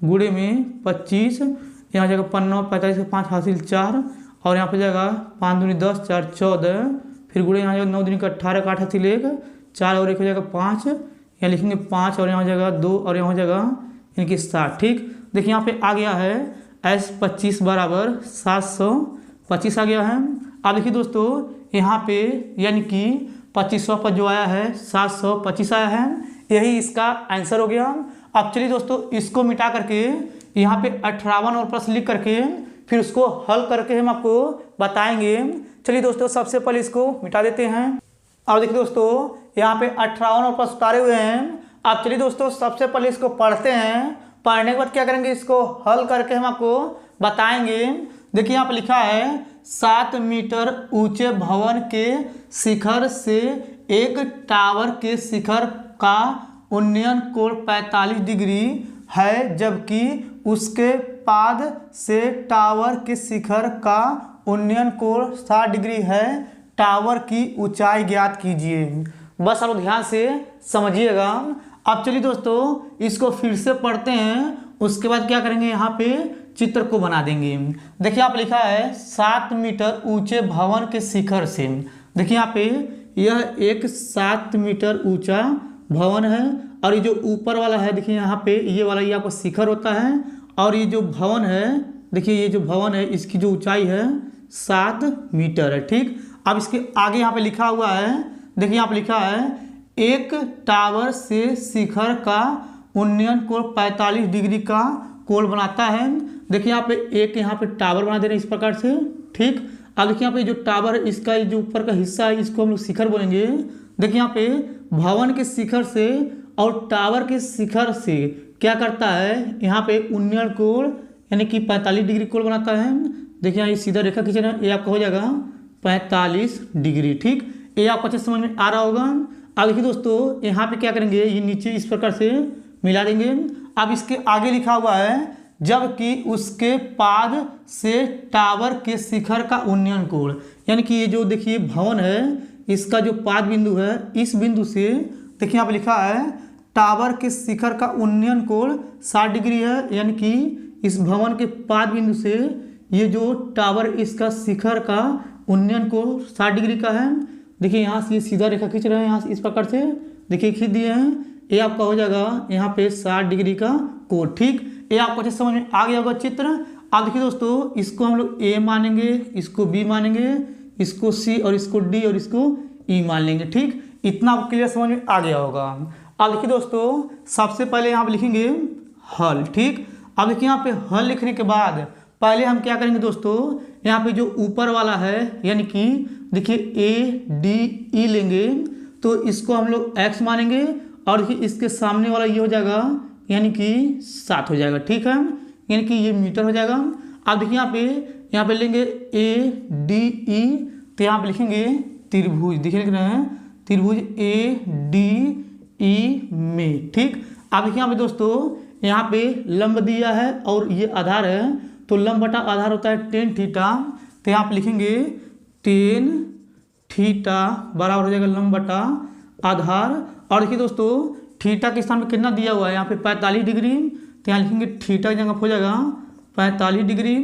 गुणे में 25 यहाँ जाएगा 5 45 5 हासिल 4 और यहाँ पे जाएगा 5 दूनी 10 4 14 फिर गुणे यहाँ जाएगा 9 दूनी का 18 का 8 हासिल 1 4 और 1 हो जाएगा 5 यहाँ लिखेंगे 5 और यहाँ हो जाएगा 2 और यहाँ हो जाएगा यानी कि 7। ठीक, देखिए यहाँ पे आ गया है s 25 बराबर 725 आ गया है। अब देखिए दोस्तों यहाँ पे यानी कि 25वां पद जो आया है 725 आया है, यही इसका आंसर हो गया। अब चलिए दोस्तों इसको मिटा करके यहाँ पे 58 और प्रश्न लिख करके फिर उसको हल करके हम आपको बताएंगे। चलिए दोस्तों सबसे पहले इसको मिटा देते हैं। अब देखिए दोस्तों यहाँ पे 58 और प्रश्न उतारे हुए हैं। अब चलिए दोस्तों सबसे पहले इसको पढ़ते हैं, पढ़ने के बाद क्या करेंगे इसको हल करके हम आपको बताएंगे। देखिए यहाँ पे लिखा है 7 मीटर ऊंचे भवन के शिखर से एक टावर के शिखर का उन्नयन कोण 45 डिग्री है, जबकि उसके पाद से टावर के शिखर का उन्नयन कोण 60 डिग्री है। टावर की ऊंचाई ज्ञात कीजिए। बस आप ध्यान से समझिएगा। अब चलिए दोस्तों इसको फिर से पढ़ते हैं, उसके बाद क्या करेंगे यहाँ पे चित्र को बना देंगे। देखिए आप लिखा है 7 मीटर ऊंचे भवन के शिखर से। देखिए यहाँ पे यह एक 7 मीटर ऊंचा भवन है और ये जो ऊपर वाला है देखिए यहाँ पे ये वाला ये आपका शिखर होता है और ये जो भवन है देखिए ये जो भवन है इसकी जो ऊंचाई है 7 मीटर है। ठीक, अब इसके आगे यहाँ पे लिखा हुआ है, देखिए यहाँ पे लिखा है एक टावर से शिखर का उन्नयन कोण 45 डिग्री का कोण बनाता है। देखिए यहाँ पे एक यहाँ पे टावर बना दे रहे हैं इस प्रकार से। ठीक, अब देखिए यहाँ पे जो टावर है इसका जो ऊपर का हिस्सा है इसको हम लोग शिखर बोलेंगे। देखिए यहाँ पे भवन के शिखर से और टावर के शिखर से क्या करता है, यहाँ पे उन्नयन कोण यानी कि 45 डिग्री कोण बनाता है। देखिए यहाँ ये सीधा रेखा खींच रहे हैं, ये आपका हो जाएगा 45 डिग्री। ठीक, ये आपको अच्छे समझ में आ रहा होगा। अब देखिए दोस्तों यहाँ पे क्या करेंगे, ये नीचे इस प्रकार से मिला देंगे। अब इसके आगे लिखा हुआ है जबकि उसके पाद से टावर के शिखर का उन्नयन कोण, यानी कि ये जो देखिए भवन है इसका जो पाद बिंदु है इस बिंदु से देखिए यहाँ पे लिखा है टावर के शिखर का उन्नयन कोण 60 डिग्री है, यानी कि इस भवन के पाद बिंदु से ये जो टावर इसका शिखर का उन्नयन कोण 60 डिग्री का है। देखिए यहाँ से ये सीधा रेखा खींच रहे हैं, यहाँ से इस प्रकार से देखिए खींच दिए हैं, ये आपका हो जाएगा यहाँ पे 60 डिग्री का कोण। ठीक, ये आपको अच्छे समझ में आ गया होगा चित्र। अब देखिए दोस्तों इसको हम लोग ए मानेंगे, इसको बी मानेंगे, इसको सी और इसको डी और इसको ई मान लेंगे। ठीक, इतना आपको क्लियर समझ में आ गया होगा। अब देखिए दोस्तों सबसे पहले यहाँ पे लिखेंगे हल। ठीक, अब देखिए यहाँ पे हल लिखने के बाद पहले हम क्या करेंगे दोस्तों, यहाँ पे जो ऊपर वाला है यानी कि देखिए ए डी ई लेंगे तो इसको हम लोग एक्स मानेंगे और देखिए इसके सामने वाला ये हो जाएगा यानी कि 7 हो जाएगा। ठीक है, यानी कि ये मीटर हो जाएगा। अब देखिए यहाँ पे लेंगे ए डी ई तो यहाँ पे लिखेंगे त्रिभुज। देखिए लिख रहे हैं त्रिभुज ए डी ई में। ठीक, अब देखिए यहाँ पे दोस्तों यहाँ पे लंब दिया है और ये आधार है तो लंब बटा आधार होता है tan थीटा, तो यहाँ पे लिखेंगे tan थीटा बराबर हो जाएगा लंब बटा आधार। और देखिए दोस्तों थीटा के स्थान पे कितना दिया हुआ है यहाँ पे 45 डिग्री, तो यहाँ लिखेंगे थीटा की जगह हो जाएगा 45 डिग्री।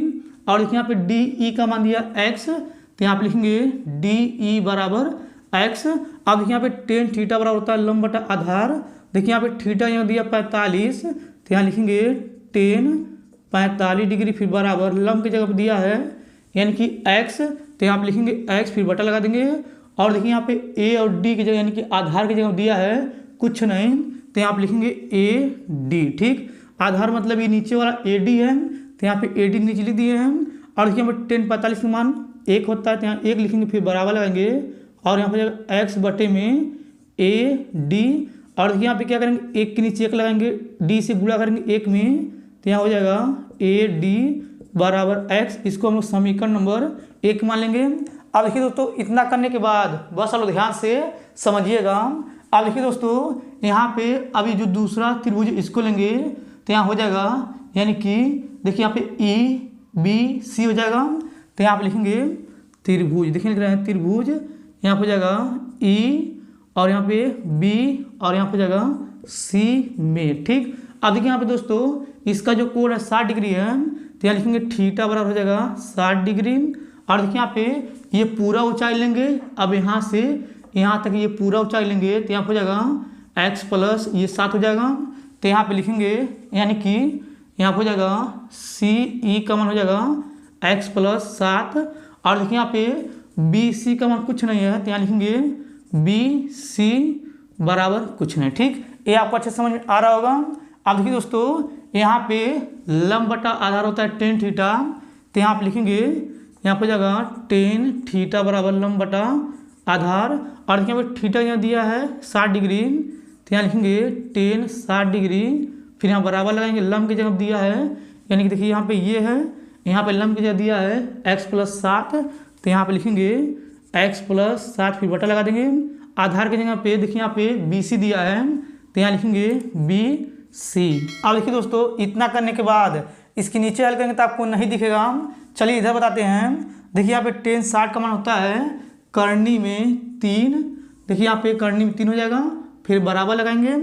और देखिए यहाँ पे डी ई का मान दिया x, तो यहाँ पे लिखेंगे डी ई बराबर x। अब देखिए यहाँ पे tan थीटा बराबर होता है लंब बटा आधार। देखिए यहाँ पे थीटा यहाँ दिया 45, तो यहाँ लिखेंगे tan 45 डिग्री फिर बराबर लंब की जगह पर दिया है यानी कि x, तो यहाँ पे लिखेंगे x फिर बटा लगा देंगे। और देखिए यहाँ पे a और d की जगह यानी कि आधार की जगह दिया है कुछ नहीं, तो यहाँ पे लिखेंगे a d। ठीक, आधार मतलब ये नीचे वाला ए डी है तो यहाँ पे ए डी नीचे लिख दिए हैं। और देखिए यहाँ पे tan 45 का मान 1 होता है तो यहाँ 1 लिखेंगे फिर बराबर लगाएंगे और यहाँ पे x बटे में ए डी। और देखिए यहाँ पे क्या करेंगे 1 के नीचे 1 लगाएंगे, d से गुणा करेंगे 1 में तो यहाँ हो जाएगा ए डी बराबर x। इसको हम लोग समीकरण नंबर 1 मान लेंगे। अब देखिए दोस्तों इतना करने के बाद बस आप लोग ध्यान से समझिएगा। अब देखिए दोस्तों यहाँ पे अभी जो दूसरा त्रिभुज इसको लेंगे तो यहाँ हो जाएगा यानी कि देखिए यहाँ पे ई बी सी हो जाएगा, तो यहाँ पे लिखेंगे त्रिभुज। देखिए लिख रहे हैं त्रिभुज, यहाँ पे हो जाएगा ई और यहाँ पे बी और यहाँ पे हो जाएगा सी में। ठीक, अब देखिए यहाँ पे दोस्तों इसका जो कोण है 60 डिग्री है तो यहाँ लिखेंगे थीटा बराबर हो जाएगा 60 डिग्री। और देखिए यहाँ पे ये पूरा ऊंचाई लेंगे, अब यहाँ से यहाँ तक ये पूरा ऊंचाई लेंगे तो यहाँ हो जाएगा x प्लस ये 7 हो जाएगा, तो यहाँ पे लिखेंगे यानी कि यहाँ हो जाएगा सी ई का मान हो जाएगा x प्लस 7। और देखिए यहाँ पे बी सी का मान कुछ नहीं है तो यहाँ लिखेंगे बी सी बराबर कुछ नहीं। ठीक, ये आपको अच्छे समझ में आ रहा होगा। अब देखिए दोस्तों यहाँ पे लंब बटा आधार होता है tan थीटा, तो यहाँ पे लिखेंगे यहाँ पे जाएगा tan थीटा बराबर लंब बटा आधार। और देखिए यहाँ पे थीटा यहाँ दिया है 60 डिग्री, तो यहाँ लिखेंगे tan 60 डिग्री फिर यहाँ बराबर लगाएंगे लंब की जगह दिया है यानी कि देखिए यहाँ पे ये है, यहाँ पे लंब की जगह दिया है x प्लस 7, तो यहाँ पे लिखेंगे x प्लस 7 फिर बटा लगा देंगे। आधार की जगह पे देखिए यहाँ पे बी सी दिया है तो यहाँ लिखेंगे बी सी। अब देखिए दोस्तों इतना करने के बाद इसके नीचे हल करेंगे तो आपको नहीं दिखेगा। चलिए इधर बताते हैं। देखिए यहाँ पे tan 60 का मान होता है करनी में 3, देखिए यहाँ पे करनी में 3 हो जाएगा फिर बराबर लगाएंगे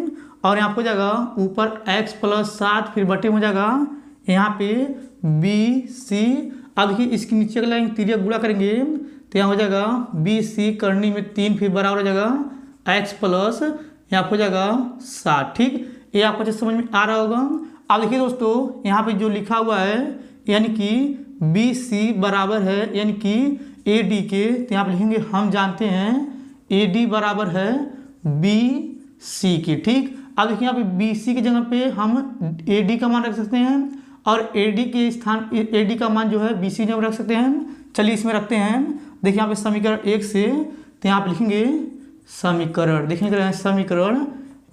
और यहाँ पे हो जाएगा ऊपर x प्लस 7 फिर बटे में हो जाएगा यहाँ पे बी सी। अब देखिए इसके नीचे लगाएंगे तिर्यक गुणा करेंगे तो यहाँ हो जाएगा बी सी करनी में 3 फिर बराबर हो जाएगा x प्लस यहाँ पे हो जाएगा 7। ठीक, ये आपको अच्छे समझ में आ रहा होगा। अब देखिए दोस्तों यहाँ पे जो लिखा हुआ है यानी कि बी सी बराबर है यानी कि ए डी के, तो यहाँ पर लिखेंगे हम जानते हैं ए डी बराबर है बी सी की। ठीक, अब देखिए यहाँ पे बी सी की जगह पे हम ए डी का मान रख सकते हैं और ए डी के स्थान ए डी का मान जो है बी सी जगह रख सकते हैं। चलिए इसमें रखते हैं। देखिए यहाँ पे समीकरण 1 से, तो यहाँ पे लिखेंगे समीकरण, देखिए समीकरण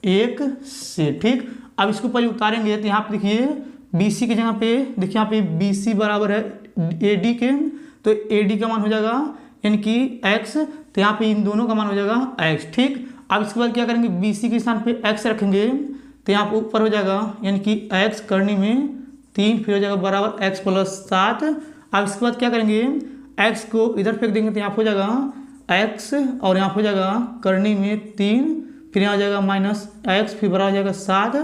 1 से। ठीक, अब इसको पहले उतारेंगे तो यहाँ पे देखिए बी सी की जगह पे, देखिए यहाँ पे बी सी बराबर है ए डी के, तो ए डी का मान हो जाएगा यानी कि x, तो यहाँ पे इन दोनों का मान हो जाएगा x। ठीक, अब इसके बाद क्या करेंगे, बी सी के स्थान पे x रखेंगे तो यहाँ पे ऊपर हो जाएगा यानी कि x करने में 3, फिर हो जाएगा बराबर x + 7। अब इसके बाद क्या करेंगे, x को इधर फेंक देंगे तो यहाँ पे हो जाएगा x और यहाँ पे हो जाएगा करने में 3, फिर यहाँ हो जाएगा -x, फिर बराबर हो जाएगा 7।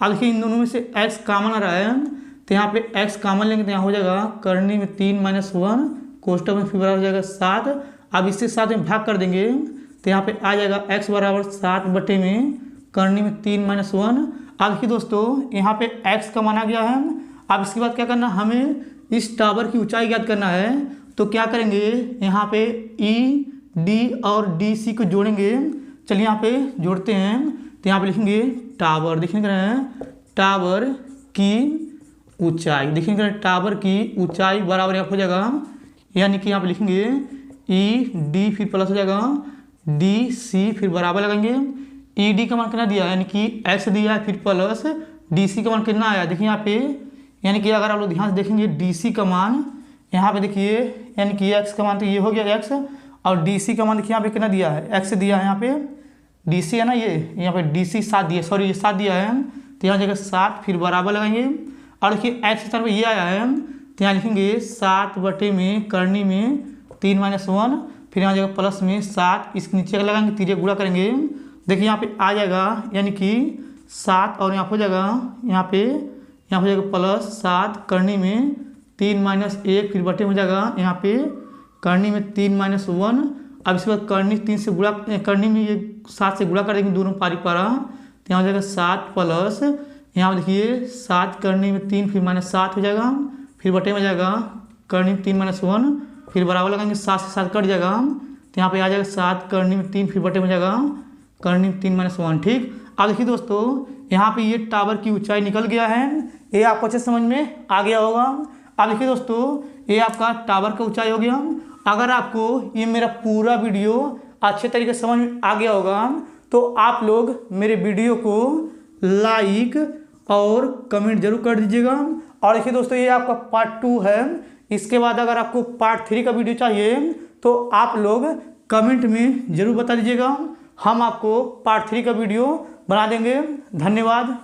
अब देखिए इन दोनों में से x कॉमन आ रहा है तो यहाँ पे x कॉमन लेंगे तो यहाँ हो जाएगा करने में 3 - 1, कोष्टक में फिर बराबर हो जाएगा 7। अब इससे 7 में भाग कर देंगे तो यहाँ पे आ जाएगा x बराबर 7 बटे में करने में 3 - 1। अब देखिए दोस्तों यहाँ पे x का मान आ गया है। अब इसके बाद क्या करना, हमें इस टावर की ऊंचाई ज्ञात करना है। तो क्या करेंगे, यहाँ पे ई डी और डी सी को जोड़ेंगे। चलिए यहाँ पे जोड़ते हैं तो यहाँ पे लिखेंगे टावर, देखिए टावर की ऊंचाई, देखिए टावर की ऊंचाई बराबर यहाँ हो जाएगा यानी कि यहाँ पे लिखेंगे ई डी फिर प्लस हो जाएगा डी सी, फिर बराबर लगाएंगे। ई डी का मान कितना दिया यानी कि एक्स दिया है, फिर प्लस डी सी का मान कितना आया, देखिए यहाँ पे यानी कि अगर आप लोग ध्यान से देखेंगे डी सी का मान यहाँ पे देखिए यानी कि एक्स का मान तो ये हो गया एक्स, और डी सी का मान देखिए यहाँ पे कितना दिया है, एक्स दिया है, यहाँ पे डी सी है ना, ये यहाँ पे डी सी 7 दिया, सॉरी ये 7 दिया है तो यहाँ जगह 7 फिर बराबर लगाएंगे। और देखिए एक्स की तरफ ये आया है तो यहाँ लिखेंगे 7 बटे में करनी में 3 - 1, फिर यहाँ जगह प्लस में 7, इसके नीचे का लगाएंगे, तीजे गुणा करेंगे। देखिए यहाँ पे आ जाएगा यानी कि 7 और यहाँ हो जाएगा यहाँ हो जाएगा +7 करनी में 3 - 1, फिर बटे हो जाएगा यहाँ पे करनी में 3 - 1। अब इसके बाद करनी 3 से गुणा, करनी में ये 7 से गुणा कर देंगे दोनों पारी पारा, तो यहाँ हो जाएगा 7 प्लस यहाँ देखिए 7 करनी में 3 फिर -7 हो जाएगा, फिर बटे में जाएगा करनी में 3 - 1, फिर बराबर लगाएंगे 7 से 7 कट जाएगा तो यहाँ पे आ जाएगा 7 करनी में 3 फिर बटे में जाएगा करनी में 3 - 1। ठीक, अब देखिए दोस्तों यहाँ पे ये टावर की ऊंचाई निकल गया है, ये आपको अच्छे समझ में आ गया होगा। अब देखिए दोस्तों ये आपका टावर का ऊंचाई हो गया। अगर आपको ये मेरा पूरा वीडियो अच्छे तरीके से समझ में आ गया होगा तो आप लोग मेरे वीडियो को लाइक और कमेंट जरूर कर दीजिएगा। और देखिए दोस्तों ये आपका पार्ट 2 है, इसके बाद अगर आपको पार्ट 3 का वीडियो चाहिए तो आप लोग कमेंट में जरूर बता दीजिएगा, हम आपको पार्ट 3 का वीडियो बना देंगे। धन्यवाद।